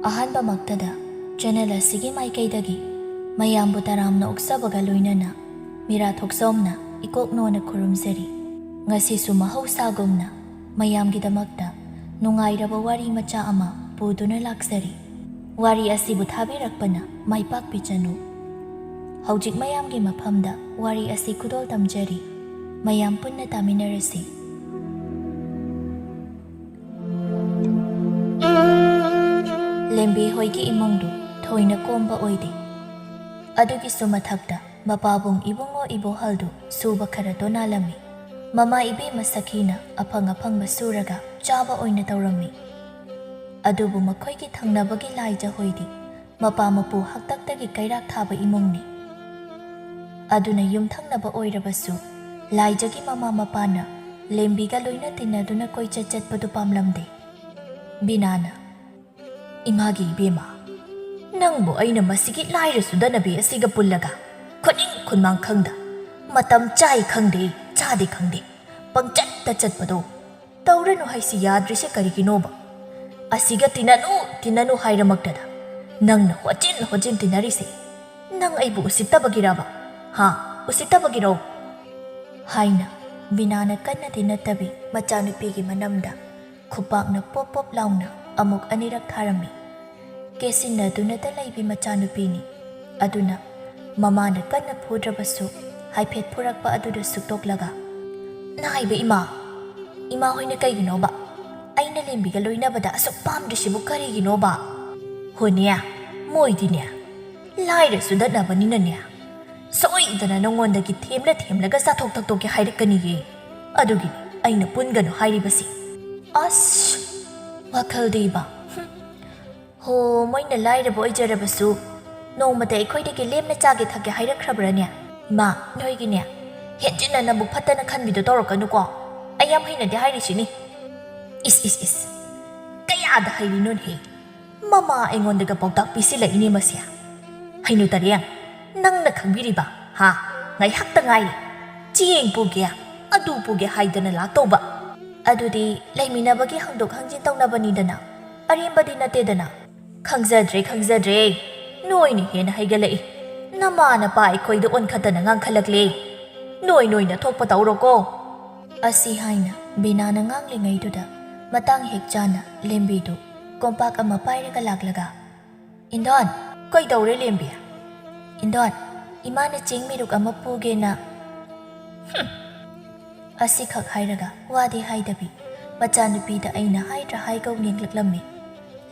ꯑꯍꯥꯟꯕꯃꯛꯇꯗ channel ꯑꯁꯤꯒꯤ ꯃꯥꯏꯀꯩꯗꯒꯤ ꯃꯌꯥꯝꯕꯨ ꯇꯔꯥꯝꯅ ꯑꯣꯛꯆꯕꯒ ꯂꯣꯏꯅꯅ ꯃꯤꯔꯥꯊꯣꯛ ꯆꯥꯎꯝꯅ ꯏꯀꯣꯛꯅꯣꯅ ꯈꯨꯔꯨꯝꯖꯔꯤ꯫ ꯉꯁꯤꯁꯨ ꯃꯍꯧꯁꯥꯒꯨꯝꯅ ꯃꯌꯥꯝꯒꯤꯗꯃꯛꯇ ꯅꯨꯡꯉꯥꯏꯔꯕ ꯋꯥꯔꯤ ꯃꯆꯥ ꯑꯃ ꯄꯨꯗꯨꯅ ꯂꯥꯛꯆꯔꯤ꯫ ꯋꯥꯔꯤ ꯑꯁꯤꯕꯨ ꯊꯥꯕꯤꯔꯛꯄꯅ ꯃꯥꯏꯄꯥꯛꯄꯤ ꯆꯅꯨ꯫ ꯍꯧꯖꯤꯛ ꯃꯌꯥꯝꯒꯤ ꯃꯐꯝꯗ ꯋꯥꯔꯤ ꯑꯁꯤ ꯈꯨꯗꯣꯜ ꯇꯝꯖꯔꯤ꯫ ꯃꯌꯥꯝ ꯄꯨꯟꯅ ꯇꯥꯃꯤꯟꯅꯔꯁꯤ꯫ ꯂꯦꯝꯕꯤ ꯍꯣꯏꯒꯤ ꯏꯃꯨꯡꯗꯨ ꯊꯣꯏꯅ ꯀꯣꯝꯕ ꯑꯣꯏꯗꯦ꯫ ꯑꯗꯨꯒꯤꯁꯨ ꯃꯊꯛꯇ ꯃꯄꯥꯕꯨꯡ ꯏꯕꯨꯡꯉꯣ ꯏꯕꯣꯍꯜꯗꯨ ꯁꯨꯕ ꯈꯔ ꯇꯣꯅꯥꯜꯂꯝꯃꯤ꯫ ꯃꯃꯥ ꯏꯕꯦꯝꯃ ꯁꯈꯤꯅ ꯑꯐꯪ ꯑꯐꯪꯕ ꯁꯨꯔꯒ ꯆꯥꯕ ꯑꯣꯏꯅ ꯇꯧꯔꯝꯃꯤ꯫ ꯑꯗꯨꯕꯨ ꯃꯈꯣꯏꯒꯤ ꯊꯪꯅꯕꯒꯤ ꯂꯥꯏꯖ ꯍꯣꯏꯗꯤ ꯃꯄꯥ ꯃꯄꯨ ꯍꯥꯛꯇꯛꯇꯒꯤ ꯀꯩꯔꯥꯛ ꯊꯥꯕ ꯏꯃꯨꯡꯅꯤ꯫ ꯑꯗꯨꯅ ꯌꯨꯝꯊꯪꯅꯕ ꯑꯣꯏꯔꯕꯁꯨ ꯂꯥꯏꯖꯒꯤ ꯃꯃꯥ ꯃꯄꯥꯅ ꯂꯦꯝꯕꯤꯒ ꯂꯣꯏꯅ ꯇꯤꯟꯅꯗꯨꯅ ꯀꯣꯏꯆꯠ ꯆꯠꯄꯗꯨ ꯄꯥꯝꯂꯝꯗꯦ꯫ ꯕꯤꯅꯥꯅ, "ꯏꯃꯥꯒꯤ ꯏꯕꯦꯝꯃ, ꯅꯪꯕꯨ ꯑꯩꯅ ꯃꯁꯤꯒꯤ ꯂꯥꯏꯔꯁꯨ ꯗꯅꯕꯤ ꯑꯁꯤꯒ ꯄꯨꯜꯂꯒ ꯈꯨꯅꯤꯡ ꯈꯨꯟꯃꯥꯡ ꯈꯪꯗ ꯃꯇꯝ ꯆꯥꯏ ꯈꯪꯗꯦ ꯆꯥꯗꯦ ꯈꯪꯗꯦ ꯄꯪꯆꯠꯇ ꯆꯠꯄꯗꯣ ꯇꯧꯔꯅꯨ ꯍꯥꯏꯁꯤ ꯌꯥꯗ꯭ꯔꯤꯁꯦ ꯀꯔꯤꯒꯤꯅꯣꯕ? ꯑꯁꯤꯒ ꯇꯤꯟꯅꯅꯨ ꯍꯥꯏꯔꯃꯛꯇꯗ ꯅꯪꯅ ꯍꯣꯠꯆꯤꯟ ꯇꯤꯟꯅꯔꯤꯁꯦ ꯅꯪ ꯑꯩꯕꯨ ꯎꯁꯤꯠꯇꯕꯒꯤꯔꯕ? ꯎꯁꯤꯠꯇꯕꯒꯤꯔꯣ?" ꯍꯥꯏꯅ ꯕꯤꯅꯥꯅ ꯀꯟꯅꯗꯤ ꯅꯠꯇꯕꯤ ꯃꯆꯥꯅꯨꯄꯤꯒꯤ ꯃꯅꯝꯗ ꯈꯨꯄꯥꯛꯅ ꯄꯣꯞ ꯄꯣꯞ ꯂꯥꯎꯅ ꯑꯃꯨꯛ ꯑꯅꯤꯔꯛ ꯊꯥꯔꯝꯃꯤ꯫ ꯀꯦꯁꯤꯟꯅꯗꯨꯅꯇ ꯂꯩꯕꯤ ꯃꯆꯥꯅꯨꯄꯤꯅꯤ꯫ ꯑꯗꯨꯅ ꯃꯃꯥꯅ ꯀꯟꯅ ꯐꯨꯗ꯭ꯔꯕꯁꯨ ꯍꯥꯏꯐꯦꯠ ꯐꯨꯔꯛꯄ ꯑꯗꯨꯗ ꯁꯨꯛꯇꯣꯛꯂꯒ, "ꯅꯥꯏꯕ ꯏꯃꯥ ꯍꯣꯏꯅ ꯀꯩꯒꯤꯅꯣꯕ ꯑꯩꯅ ꯂꯦꯝꯕꯤꯒ ꯂꯣꯏꯅꯕꯗ ꯑꯁꯨꯛ ꯄꯥꯝꯗ꯭ꯔꯤꯁꯤꯕꯨ ꯀꯔꯤꯒꯤꯅꯣꯕ? ꯍꯣꯅꯦ, ꯃꯣꯏꯗꯤꯅꯦ ꯂꯥꯏꯔꯁꯨ ꯗꯠꯅꯕꯅꯤꯅꯅꯦ ꯁꯣꯏꯗꯅ ꯅꯉꯣꯟꯗꯒꯤ ꯊꯦꯝꯂꯒ ꯆꯥꯊꯣꯛ ꯊꯛꯇꯣꯛꯀꯦ ꯍꯥꯏꯔꯛꯀꯅꯤꯌꯦ꯫ ꯑꯗꯨꯒꯤꯅꯤ ꯑꯩꯅ ꯄꯨꯟꯒꯅꯨ ꯍꯥꯏꯔꯤꯕꯁꯤ." ꯑꯁ, ꯋꯥꯈꯜꯗꯤꯕ, ꯍꯣ, ꯃꯣꯏꯅ ꯂꯥꯏꯔꯕ ꯑꯣꯏꯖꯔꯕꯁꯨ ꯅꯣꯡꯃꯇ ꯑꯩꯈꯣꯏꯗꯒꯤ ꯂꯦꯝꯅ ꯆꯥꯒꯦ ꯊꯛꯀꯦ ꯍꯥꯏꯔꯛꯈ꯭ꯔꯕ꯭ꯔꯅꯦ? ꯏꯃꯥ, ꯅꯣꯏꯒꯤꯅꯦ ꯍꯦꯟꯖꯤꯟꯅ ꯅꯕꯨꯛ ꯐꯠꯇꯅ ꯈꯟꯕꯤꯗꯣ ꯇꯧꯔꯛꯀꯅꯨꯀꯣ꯫ ꯑꯩ ꯌꯥꯝ ꯍꯩꯅꯗꯦ ꯍꯥꯏꯔꯤꯁꯤꯅꯤ꯫ ꯏꯁ, ꯀꯌꯥꯗ ꯍꯩꯔꯤꯅꯣꯅꯦ? ꯃꯃꯥ ꯑꯩꯉꯣꯟꯗꯒ ꯄꯥꯎꯇꯥꯛ ꯄꯤꯁꯤꯜꯂꯛꯏꯅꯦ ꯃꯁꯤ꯫ ꯍꯩꯅꯨ ꯇꯔꯦꯡ, ꯅꯪꯅ ꯈꯪꯕꯤꯔꯤꯕ ꯉꯥꯏꯍꯥꯛꯇ ꯉꯥꯏꯔꯦ ꯆꯦꯡ ꯄꯨꯒꯦ ꯑꯗꯨ ꯄꯨꯒꯦ ꯍꯥꯏꯗꯅ ꯂꯥꯛꯇꯧꯕ꯫ ꯑꯗꯨꯗꯤ ꯂꯩꯃꯤꯟꯅꯕꯒꯤ ꯍꯪꯗꯣꯛ ꯍꯪꯖꯤꯟ ꯇꯧꯅꯕꯅꯤꯗꯅ, ꯑꯔꯦꯝꯕꯗꯤ ꯅꯠꯇꯦꯗꯅ꯫ ꯈꯪꯖꯗ꯭ꯔꯦ, ꯅꯣꯏꯅ ꯍꯦꯟꯅ ꯍꯩꯒꯠꯂꯛꯏ꯫ ꯅꯃꯥ ꯅꯄꯥ ꯑꯩꯈꯣꯏꯗ ꯑꯣꯟꯈꯠꯇꯅ ꯉꯥꯡꯈꯠꯂꯛꯂꯦ꯫ ꯅꯣꯏꯅ ꯊꯣꯛꯄ ꯇꯧꯔꯣꯀꯣ." ꯑꯁꯤ ꯍꯥꯏꯅ ꯕꯤꯅꯥꯅ ꯉꯥꯡꯂꯤꯉꯩꯗꯨꯗ ꯃꯇꯥꯡ ꯍꯦꯛ ꯆꯥꯅ ꯂꯦꯝꯕꯤꯗꯨ ꯀꯣꯝꯄꯥꯛ ꯑꯃ ꯄꯥꯏꯔꯒ ꯂꯥꯛꯂꯒ, "ꯏꯟꯗꯣꯟ, ꯀꯩꯗꯧꯔꯦ ꯂꯦꯝꯕꯤ?" "ꯏꯟꯗꯣꯟ, ꯏꯃꯥꯅ ꯆꯦꯡ ꯃꯤꯔꯨꯛ ꯑꯃ ꯄꯨꯒꯦꯅ." ꯑꯁꯤꯈꯛ ꯍꯥꯏꯔꯒ ꯋꯥꯗꯤ ꯍꯥꯏꯗꯕꯤ ꯃꯆꯥꯅꯨꯄꯤꯗ ꯑꯩꯅ ꯍꯥꯏꯗ꯭ꯔꯥ ꯍꯥꯏꯒꯧ ꯌꯦꯡꯂꯛꯂꯝꯃꯤ꯫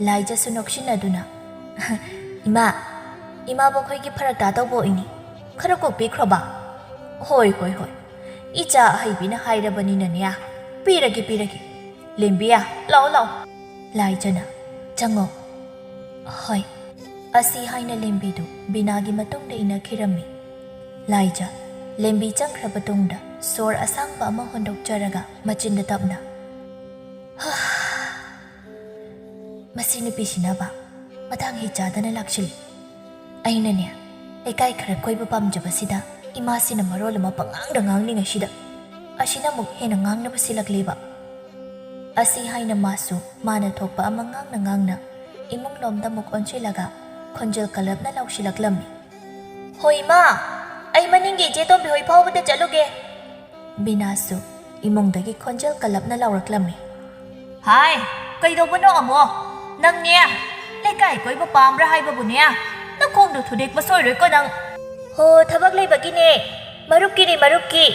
ꯂꯥꯏꯖꯁꯨ ꯅꯣꯛꯁꯤꯟꯅꯗꯨꯅ, ꯏꯃꯥꯕꯨ ꯑꯩꯈꯣꯏꯒꯤ ꯐꯔꯛ ꯇꯥꯗꯧꯕ ꯑꯣꯏꯅꯤ, ꯈꯔ ꯀꯣꯛꯄꯤꯈ꯭ꯔꯣꯕ." ꯍꯣꯏ, ꯏꯆꯥ ꯑꯍꯩꯕꯤꯅ ꯍꯥꯏꯔꯕꯅꯤꯅꯅꯦ ꯄꯤꯔꯒꯦ꯫ ꯂꯦꯝꯕꯤꯌꯥ, ꯂꯥꯛꯑꯣ꯫ ꯂꯥꯏꯖꯅ, "ꯆꯪꯉꯣ." "ꯍꯣꯏ." ꯑꯁꯤ ꯍꯥꯏꯅ ꯂꯦꯝꯕꯤꯗꯨ ꯕꯤꯅꯥꯒꯤ ꯃꯇꯨꯡꯗ ꯏꯟꯅꯈꯤꯔꯝꯃꯤ꯫ ꯂꯥꯏꯖ ꯂꯦꯝꯕꯤ ꯆꯪꯈ꯭ꯔꯕ ꯇꯨꯡꯗ ꯁꯣꯔ ꯑꯁꯥꯡꯕ ꯑꯃ ꯍꯣꯟꯗꯣꯛꯆꯔꯒ ꯃꯆꯤꯟꯗ ꯇꯞꯅ, "ꯃꯁꯤ ꯅꯨꯄꯤꯁꯤꯅꯕ ꯃꯇꯥꯡ ꯍꯦꯛ ꯆꯥꯗꯅ ꯂꯥꯛꯁꯤꯜꯂꯤ꯫ ꯑꯩꯅꯅꯦ ꯂꯩꯀꯥꯏ ꯈꯔ ꯀꯣꯏꯕ ꯄꯥꯝꯖꯕꯁꯤꯗ ꯏꯃꯥꯁꯤꯅ ꯃꯔꯣꯜ ꯑꯃ ꯄꯪꯉꯥꯡꯗ ꯉꯥꯡꯂꯤꯉꯩꯁꯤꯗ ꯑꯁꯤꯅ ꯑꯃꯨꯛ ꯍꯦꯟꯅ ꯉꯥꯡꯅꯕ ꯁꯤꯜꯂꯛꯂꯤꯕ." ꯑꯁꯤ ꯍꯥꯏꯅ ꯃꯥꯁꯨ ꯃꯥꯅ ꯊꯣꯛꯄ ꯑꯃ ꯉꯥꯡꯅ ꯏꯃꯨꯡꯂꯣꯝꯗ ꯑꯃꯨꯛ ꯑꯣꯟꯁꯤꯜꯂꯒ ꯈꯣꯟꯖꯦꯜ ꯀꯜꯂꯞꯅ ꯂꯥꯎꯁꯤꯜꯂꯛꯂꯝꯃꯤ, "ꯍꯣꯏ ꯏꯃꯥ, ꯑꯩ ꯃꯅꯤꯡꯒꯤ ꯏꯆꯦ ꯇꯣꯝꯕꯤ ꯍꯣꯏ ꯐꯥꯎꯕꯗ ꯆꯠꯂꯨꯒꯦ." ꯕꯤꯅꯥꯁꯨ ꯏꯃꯨꯡꯗꯒꯤ ꯈꯣꯟꯖꯦꯜ ꯀꯜꯂꯞꯅ ꯂꯥꯎꯔꯛꯂꯝꯃꯤ, "ꯍꯥꯏ, ꯀꯩꯗꯧꯕꯅꯣ ꯑꯃꯨꯛ? ꯅꯪꯅꯦ ꯂꯩꯀꯥꯏ ꯀꯣꯏꯕ ꯄꯥꯝꯕ꯭ꯔꯥ ꯍꯥꯏꯕꯕꯨꯅꯦ ꯅꯈꯣꯡꯗꯨ ꯊꯨꯗꯦꯛꯄ ꯁꯣꯏꯔꯣꯏꯀꯣ ꯅꯪ." "ꯍꯣ, ꯊꯕꯛ ꯂꯩꯕꯒꯤꯅꯦ, ꯃꯔꯨꯞꯀꯤ."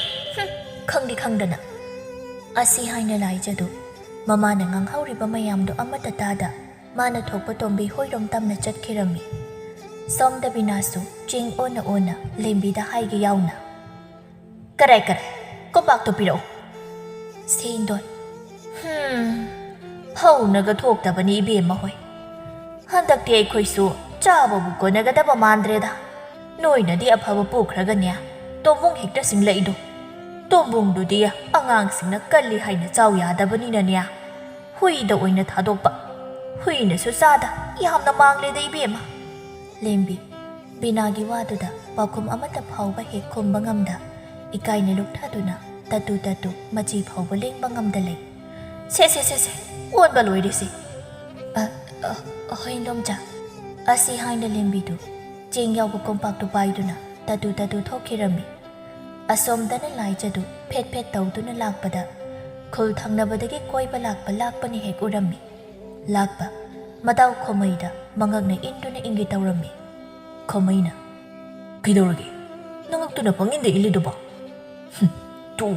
ꯈꯪꯗꯤ ꯈꯪꯗꯅ꯫ ꯑꯁꯤ ꯍꯥꯏꯅ ꯂꯥꯏꯖꯗꯨ ꯃꯃꯥꯅ ꯉꯥꯡꯍꯧꯔꯤꯕ ꯃꯌꯥꯝꯗꯣ ꯑꯃꯠꯇ ꯇꯥꯗ ꯃꯥꯅ ꯊꯣꯛꯄ ꯇꯣꯝꯕꯤ ꯍꯣꯏꯔꯣꯝ ꯇꯝꯅ ꯆꯠꯈꯤꯔꯝꯃꯤ꯫ ꯁꯣꯝꯗ ꯕꯤꯅꯥꯁꯨ ꯆꯦꯡ ꯑꯣꯟꯅ ꯂꯦꯝꯕꯤꯗ ꯍꯥꯏꯒꯦ ꯌꯥꯎꯅ, "ꯀꯔꯥꯏ, ꯀꯣꯝꯄꯥꯛꯇꯣ ꯄꯤꯔꯛꯎ." "ꯁꯦꯟꯗꯣꯟ, ꯐꯧꯅꯒ ꯊꯣꯛꯇꯕꯅꯤ ꯏꯕꯦꯝꯃ ꯍꯣꯏ꯫ ꯍꯟꯗꯛꯇꯤ ꯑꯩꯈꯣꯏꯁꯨ ꯆꯥꯕꯕꯨ ꯀꯣꯟꯅꯒꯗꯕ ꯃꯥꯟꯗ꯭ꯔꯦꯗ꯫ ꯅꯣꯏꯅꯗꯤ ꯑꯐꯕ ꯄꯨꯈ꯭ꯔꯒꯅꯦ ꯇꯣꯝꯕꯨꯡ ꯍꯦꯛꯇ ꯁꯤꯡꯂꯛꯏꯗꯣ꯫ ꯇꯣꯝꯕꯨꯡꯗꯨꯗꯤ ꯑꯉꯥꯡꯁꯤꯡꯅ ꯀꯜꯂꯤ ꯍꯥꯏꯅ ꯆꯥꯎ ꯌꯥꯗꯕꯅꯤꯅꯅꯦ ꯍꯨꯏꯗ ꯑꯣꯏꯅ ꯊꯥꯗꯣꯛꯄ꯫ ꯍꯨꯏꯅꯁꯨ ꯆꯥꯗ ꯌꯥꯝꯅ ꯃꯥꯡꯂꯦꯗ ꯏꯕꯦꯝꯃ." ꯂꯦꯝꯕꯤ ꯕꯤꯅꯥꯒꯤ ꯋꯥꯗꯨꯗ ꯄꯥꯎꯈꯨꯝ ꯑꯃꯠꯇ ꯐꯥꯎꯕ ꯍꯦꯛ ꯈꯨꯝꯕ ꯉꯝꯗ ꯏꯀꯥꯏꯅ ꯂꯨꯞꯊꯗꯨꯅ ꯇꯠꯇꯨ ꯃꯆꯤ ꯐꯥꯎꯕ ꯂꯦꯡꯕ ꯉꯝꯗ ꯂꯩ꯫ "ꯁꯦ, ꯑꯣꯟꯕ ꯂꯣꯏꯔꯦꯁꯤ." ꯍꯣꯏ ꯏꯟꯗꯣꯝꯆꯥ ꯑꯁꯤ ꯍꯥꯏꯅ ꯂꯦꯝꯕꯤꯗꯨ ꯆꯦꯡ ꯌꯥꯎꯕ ꯀꯣꯝꯄꯥꯛꯇꯨ ꯄꯥꯏꯗꯨꯅ ꯇꯗꯨ ꯇꯗꯨ ꯊꯣꯛꯈꯤꯔꯝꯃꯤ ꯑꯁꯣꯝꯗꯅ ꯂꯥꯏꯖꯗꯨ ꯐꯦꯠ ꯐꯦꯠ ꯇꯧꯗꯨꯅ ꯂꯥꯛꯄꯗ ꯈꯨꯜ ꯊꯪꯅꯕꯗꯒꯤ ꯀꯣꯏꯕ ꯂꯥꯛꯄꯅꯤ ꯍꯦꯛ ꯎꯔꯝꯃꯤ ꯂꯥꯛꯄ ꯃꯇꯥꯎ ꯈꯣꯃꯩꯗ ꯃꯉꯛꯅ ꯏꯟꯗꯨꯅ ꯏꯪꯒꯤ ꯇꯧꯔꯝꯃꯤ ꯈꯣꯃꯩꯅ ꯀꯩꯗꯧꯔꯒꯦ ꯅꯉꯛꯇꯨꯅ ꯄꯪꯏꯟꯗ ꯏꯜꯂꯤꯗꯨꯕꯣ ꯇꯨ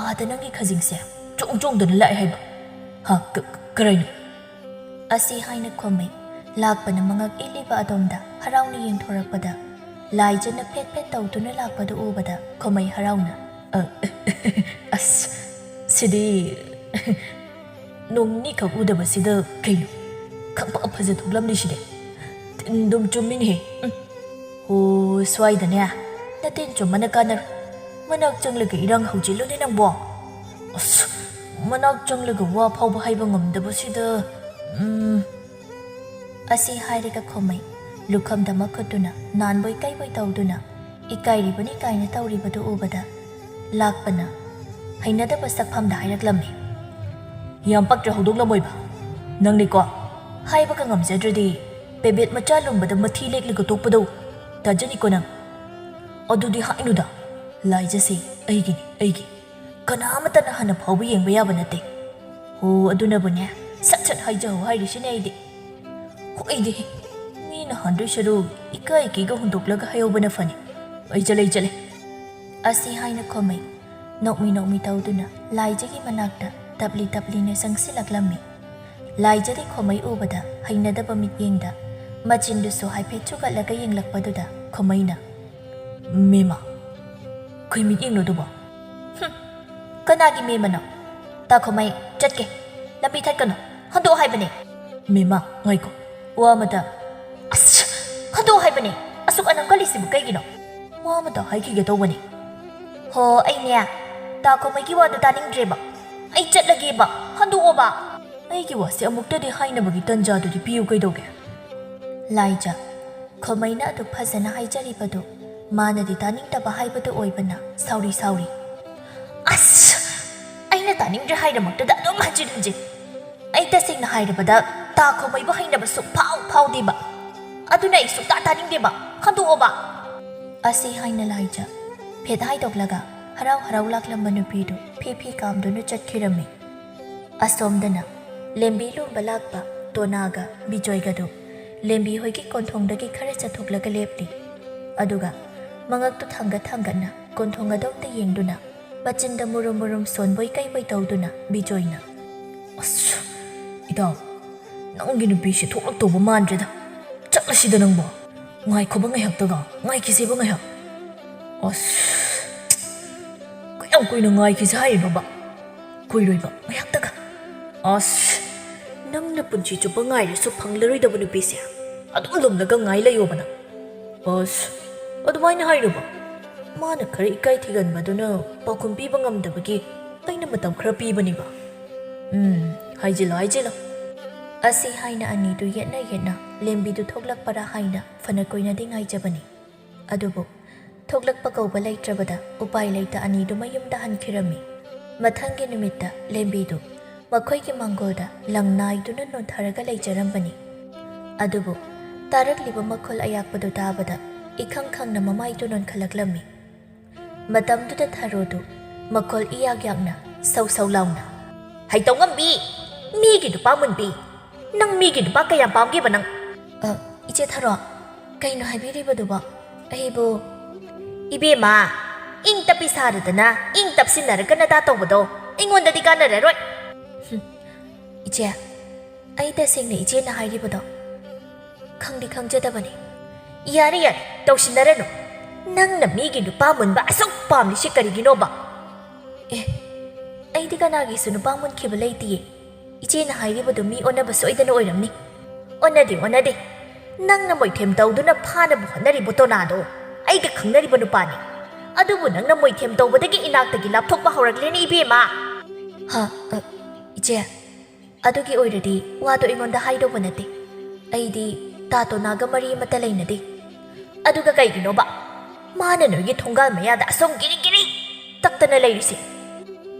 ꯑꯥꯗ ꯅꯪꯒꯤ ꯈꯖꯤꯡꯁꯦ ꯆꯣꯡ ꯆꯣꯡꯗꯅ ꯂꯥꯛꯑꯦ ꯍꯥꯏꯕ ꯍꯥ ꯀꯔꯥꯏꯅꯣ ꯑꯁꯤ ꯍꯥꯏꯅ ꯈꯣꯃꯩ ꯂꯥꯛꯄꯅ ꯃꯉꯛ ꯏꯜꯂꯤꯕ ꯑꯗꯣꯝꯗ ꯍꯔꯥꯎꯅ ꯌꯦꯡꯊꯣꯔꯛꯄꯗ ꯂꯥꯏꯖꯅ ꯐꯦꯠ ꯐꯦꯠ ꯇꯧꯗꯨꯅ ꯂꯥꯛꯄꯗꯨ ꯎꯕꯗ ꯈꯣꯃꯩ ꯍꯔꯥꯎꯅ ꯑꯁ ꯁꯤꯗꯤ ꯅꯣꯡ ꯅꯤꯈꯛ ꯎꯗꯕꯁꯤꯗ ꯀꯩꯅꯣ ꯈꯪꯄ ꯐꯖ ꯊꯣꯛꯂꯝꯂꯤꯁꯤꯗꯤ ꯇꯤꯟꯗꯨꯝ ꯆꯨꯝꯃꯤꯅꯦꯍꯦ ꯍꯣ ꯁ꯭ꯋꯥꯏꯗꯅꯦ ꯅꯇꯤꯟ ꯆꯨꯝꯃꯅ ꯀꯥꯟꯅꯔꯣ ꯃꯅꯥꯛ ꯆꯪꯂꯒ ꯏꯔꯥꯡ ꯍꯧꯖꯤꯜꯂꯨꯅꯦ ꯅꯪꯕꯣ ꯑꯁ ꯃꯅꯥꯛ ꯆꯪꯂꯒ ꯋꯥ ꯐꯥꯎꯕ ꯍꯥꯏꯕ ꯉꯝꯗꯕꯁꯤꯗ ꯑꯁꯤ ꯍꯥꯏꯔꯒ ꯈꯣꯃꯩ ꯂꯨꯈꯝꯗ ꯃꯈꯨꯠꯇꯨꯅ ꯅꯥꯟꯕꯣꯏ ꯀꯩꯕꯣꯏ ꯇꯧꯗꯨꯅ ꯏꯀꯥꯏꯔꯤꯕꯅꯤ ꯀꯥꯏꯅ ꯇꯧꯔꯤꯕꯗꯨ ꯎꯕꯗ ꯂꯥꯛꯄꯅ ꯍꯩꯅꯗꯕ ꯁꯛꯐꯝꯗ ꯍꯥꯏꯔꯛꯂꯝꯃꯤ ꯌꯥꯝ ꯄꯛꯇ꯭ꯔ ꯍꯧꯗꯣꯛꯂꯝꯃꯣꯏꯕ ꯅꯪꯅꯤꯀꯣ ꯍꯥꯏꯕꯒ ꯉꯝꯖꯗ꯭ꯔꯗꯤ ꯄꯦꯕꯦꯠ ꯃꯆꯥ ꯂꯨꯝꯕꯗ ꯃꯊꯤ ꯂꯦꯛꯂꯒ ꯇꯣꯛꯄꯗꯧ ꯇꯥꯖꯅꯤꯀꯣ ꯅꯪ ꯑꯗꯨꯗꯤ ꯍꯥꯏꯅꯨꯗ ꯂꯥꯏꯖꯁꯦ ꯑꯩꯒꯤ ꯀꯅꯥꯃꯇꯅ ꯍꯥꯟꯅ ꯐꯥꯎꯕ ꯌꯦꯡꯕ ꯌꯥꯕ ꯅꯠꯇꯦ ꯍꯣ ꯑꯗꯨꯅꯕꯨꯅꯦ ꯁꯠ ꯁꯠ ꯍꯥꯏꯖꯍꯧ ꯍꯥꯏꯔꯤꯁꯤꯅꯦ ꯑꯩꯗꯤ ꯍꯣꯏꯗꯤ ꯃꯤꯅ ꯍꯟꯗꯣꯏ ꯁꯔꯨꯛ ꯏꯀꯥꯏꯒ ꯍꯨꯟꯗꯣꯛꯂꯒ ꯍꯥꯏꯍꯧꯕꯅ ꯐꯅꯤ ꯑꯩ ꯆꯠꯂꯦ ꯑꯁꯤ ꯍꯥꯏꯅ ꯈꯣꯃꯩ ꯅꯣꯛꯃꯤ ꯇꯧꯗꯨꯅ ꯂꯥꯏꯖꯒꯤ ꯃꯅꯥꯛꯇ ꯇꯞꯂꯤꯅ ꯆꯪꯁꯤꯜꯂꯛꯂꯝꯃꯤ ꯂꯥꯏꯖꯗꯤ ꯈꯣꯃꯩ ꯎꯕꯗ ꯍꯩꯅꯗꯕ ꯃꯤꯠꯌꯦꯡꯗ ꯃꯆꯤꯟꯗꯨꯁꯨ ꯍꯥꯏꯐꯦꯠ ꯆꯨꯒꯠꯂꯒ ꯌꯦꯡꯂꯛꯄꯗꯨꯗ ꯈꯣꯃꯩꯅ ꯃꯦꯃꯥ ꯀꯩ ꯃꯤꯠꯌꯦꯡꯅꯣꯗꯨꯕꯣ ꯀꯅꯥꯒꯤ ꯃꯦꯃꯅꯣ ꯇꯥ ꯈꯣꯃꯩ ꯆꯠꯀꯦ ꯂꯝꯕꯤ ꯊꯠꯀꯅꯨ ꯍꯟꯗꯣꯛ ꯍꯥꯏꯕꯅꯦ ꯃꯦꯃꯥ ꯉꯥꯏꯈꯣ ꯋꯥ ꯑꯃꯇ ꯑꯁ ꯍꯟꯗꯣꯛ ꯍꯥꯏꯕꯅꯦ ꯑꯁꯨꯛ ꯑꯅꯝ ꯀꯜꯂꯤꯁꯤꯕꯨ ꯀꯩꯒꯤꯅꯣ ꯋꯥ ꯑꯃꯇ ꯍꯥꯏꯈꯤꯒꯦ ꯇꯧꯕꯅꯤ ꯍꯣ ꯑꯩꯅꯦ ꯇꯥ ꯈꯣꯃꯩꯒꯤ ꯋꯥꯗꯨ ꯇꯥꯅꯤꯡꯗ꯭ꯔꯦꯕ ꯑꯩ ꯆꯠꯂꯒꯦꯕ ꯍꯟꯗꯣꯛꯑꯣꯕ ꯑꯩꯒꯤ ꯋꯥꯁꯦ ꯑꯃꯨꯛꯇꯗꯤ ꯍꯥꯏꯅꯕꯒꯤ ꯇꯟꯖꯥꯗꯨꯗꯤ ꯄꯤꯌꯨ ꯀꯩꯗꯧꯒꯦ ꯂꯥꯏꯖ ꯈꯣꯃꯩꯅ ꯑꯗꯨ ꯐꯖꯅ ꯍꯥꯏꯖꯔꯤꯕꯗꯨ ꯃꯥꯅꯗꯤ ꯇꯥꯅꯤꯡꯗꯕ ꯍꯥꯏꯕꯗꯨ ꯑꯣꯏꯕꯅ ꯁꯥꯎꯔꯤ ꯑꯁ ꯑꯩꯅ ꯇꯥꯅꯤꯡꯗ꯭ꯔꯦ ꯍꯥꯏꯔꯃꯛꯇꯗ ꯑꯗꯨꯝ ꯍꯟꯖꯤꯟ ꯑꯩ ꯇꯁꯦꯡꯅ ꯍꯥꯏꯔꯕꯗ ꯇꯥ ꯈꯣꯃꯩꯕꯨ ꯍꯩꯅꯕ ꯁꯨꯛꯐꯥꯎ ꯐꯥꯎꯗꯦꯕ ꯑꯗꯨꯅ ꯑꯩ ꯁꯨꯛꯇꯥ ꯇꯥꯅꯤꯡꯗꯦꯕ ꯍꯟꯗꯣꯛꯑꯣꯕ ꯑꯁꯤ ꯍꯥꯏꯅ ꯂꯥꯏꯖ ꯐꯦꯠ ꯍꯥꯏꯗꯣꯛꯂꯒ ꯍꯔꯥꯎ ꯂꯥꯛꯂꯝꯕ ꯅꯨꯄꯤꯗꯨ ꯐꯤ ꯀꯥꯝꯗꯨꯅ ꯆꯠꯈꯤꯔꯝꯃꯤ ꯑꯁꯣꯝꯗꯅ ꯂꯦꯝꯕꯤ ꯂꯣꯝꯕ ꯂꯥꯛꯄ ꯇꯣꯅꯥꯒ ꯕꯤꯖꯣꯏꯒꯗꯨ ꯂꯦꯝꯕꯤ ꯍꯣꯏꯒꯤ ꯀꯣꯟꯊꯣꯡꯗꯒꯤ ꯈꯔ ꯆꯠꯊꯣꯛꯂꯒ ꯂꯦꯞꯂꯤ ꯑꯗꯨꯒ ꯃꯉꯛꯇꯨ ꯊꯥꯡꯒꯠꯅ ꯀꯣꯟꯊꯣꯡ ꯑꯗꯣꯝꯗ ꯌꯦꯡꯗꯨꯅ ꯃꯆꯤꯟꯗ ꯃꯨꯔꯨꯝ ꯁꯣꯟꯕꯣꯏ ꯀꯩꯕꯣꯏ ꯇꯧꯗꯨꯅ ꯕꯤꯖꯣꯏꯅ ꯑꯁ ꯏꯇꯥꯎ ꯅꯪꯒꯤ ꯅꯨꯄꯤꯁꯦ ꯊꯣꯛꯂꯛꯇꯧꯕ ꯃꯥꯟꯗ꯭ꯔꯦꯗ ꯆꯠꯂꯁꯤꯗ ꯅꯪꯕꯣ ꯉꯥꯏꯈꯣꯕ ꯉꯥꯏꯍꯥꯛꯇꯒ ꯉꯥꯏꯈꯤꯁꯦꯕ ꯉꯥꯏꯍꯥꯛ ꯑꯁ ꯀꯌꯥꯝ ꯀꯨꯏꯅ ꯉꯥꯏꯈꯤꯁꯦ ꯍꯥꯏꯔꯤꯅꯣꯕ ꯀꯨꯏꯔꯣꯏꯕ ꯉꯥꯏꯍꯥꯛꯇꯒ ꯑꯁ ꯅꯪꯅ ꯄꯨꯟꯁꯤ ꯆꯨꯞꯄ ꯉꯥꯏꯔꯁꯨ ꯐꯪꯂꯔꯣꯏꯗꯕ ꯅꯨꯄꯤꯁꯦ ꯑꯗꯨꯝ ꯂꯨꯝꯂꯒ ꯉꯥꯏ ꯂꯩꯌꯣꯕ ꯅꯪ ꯑꯁ ꯑꯗꯨꯃꯥꯏꯅ ꯍꯥꯏꯔꯨꯕ ꯃꯥꯅ ꯈꯔ ꯏꯀꯥꯏ ꯊꯤꯒꯟꯕꯗꯨꯅ ꯄꯥꯎꯈꯨꯝ ꯄꯤꯕ ꯉꯝꯗꯕꯒꯤ ꯑꯩꯅ ꯃꯇꯝ ꯈꯔ ꯄꯤꯕꯅꯤꯕ ꯍꯥꯏꯖꯤꯜꯂꯣ ꯑꯁꯤ ꯍꯥꯏꯅ ꯑꯅꯤꯗꯨ ꯌꯦꯠꯅ ꯂꯦꯝꯕꯤꯗꯨ ꯊꯣꯛꯂꯛꯄꯔꯥ ꯍꯥꯏꯅ ꯐꯅ ꯀꯨꯏꯅꯗꯤ ꯉꯥꯏꯖꯕꯅꯤ ꯑꯗꯨꯕꯨ ꯊꯣꯛꯂꯛꯄ ꯀꯧꯕ ꯂꯩꯇ꯭ꯔꯕꯗ ꯎꯄꯥꯏ ꯂꯩꯇ ꯑꯅꯤꯗꯨ ꯃꯌꯨꯝꯗ ꯍꯟꯈꯤꯔꯝꯃꯤ ꯃꯊꯪꯒꯤ ꯅꯨꯃꯤꯠꯇ ꯂꯦꯝꯕꯤꯗꯨ ꯃꯈꯣꯏꯒꯤ ꯃꯥꯡꯒꯣꯜꯗ ꯂꯪ ꯅꯥꯏꯗꯨꯅ ꯅꯣꯟꯊꯔꯒ ꯂꯩꯖꯔꯝꯕꯅꯤ ꯑꯗꯨꯕꯨ ꯇꯥꯔꯛꯂꯤꯕ ꯃꯈꯣꯜ ꯑꯌꯥꯛꯄꯗꯨ ꯇꯥꯕꯗ ꯏꯈꯪ ꯈꯪꯅ ꯃꯃꯥꯏꯗꯨ ꯅꯣꯟꯈꯠꯂꯛꯂꯝꯃꯤ ꯃꯇꯝꯗꯨꯗ ꯊꯔꯣꯗꯨ ꯃꯈꯣꯜ ꯏꯌꯥꯛꯅ ꯁꯧ ꯂꯥꯎꯅ ꯍꯩꯇꯧꯉꯝꯕꯤ ꯃꯤꯒꯤ ꯅꯨꯄꯥ ꯃꯨꯟꯕꯤ ꯅꯪ ꯃꯤꯒꯤ ꯅꯨꯄꯥ ꯀꯌꯥꯝ ꯄꯥꯝꯒꯦꯕ ꯅꯪ ꯏꯆꯦ ꯊꯔꯣ ꯀꯩꯅꯣ ꯍꯥꯏꯕꯤꯔꯤꯕꯗꯨꯕꯣ ꯑꯩꯕꯨ 이베마 잉따삐 사르드나 잉따삐시나르가 나다 떠보도 잉원다디 까나라로이 이제 아이 다생네 이제나 하이리보도 캉디 캉자다바니 야리 떠신나라노 낭나 미기 누빠 문바 아속 빰리 시까리기노바 에 아이디가 나기수 누빠 문 키블레이티에 이제나 하이리보도 미 오나바 소이다노 오이람니 오나디 낭나 모이템 떠우두나 파나부 헌나리보도 나도 ꯑꯩꯒ ꯈꯪꯅꯔꯤꯕ ꯅꯨꯄꯥꯅꯤ ꯑꯗꯨꯕꯨ ꯅꯪꯅ ꯃꯣꯏꯊꯦꯝ ꯇꯧꯕꯗꯒꯤ ꯏꯅꯥꯛꯇꯒꯤ ꯂꯥꯞꯊꯣꯛꯄ ꯍꯧꯔꯛꯂꯦꯅꯦ 이베마 이제 ꯑꯗꯨꯒꯤ ꯑꯣꯏꯔꯗꯤ ꯋꯥꯗꯣ ꯑꯩꯉꯣꯟꯗ ꯍꯥꯏꯗꯧꯕ ꯅꯠꯇꯦ ꯑꯩꯗꯤ ꯇꯥꯇꯣꯅꯥꯒ ꯃꯔꯤ ꯑꯃꯠꯇ ꯂꯩꯅꯗꯦ ꯑꯗꯨꯒ ꯀꯩꯒꯤꯅꯣꯕ ꯃꯥꯅ ꯅꯣꯏꯒꯤ ꯊꯣꯡꯒꯥꯜ ꯃꯌꯥꯗ ꯑꯁꯣꯝ ꯒꯤꯔꯤ ꯇꯛꯇꯅ ꯂꯩꯔꯤꯁꯦ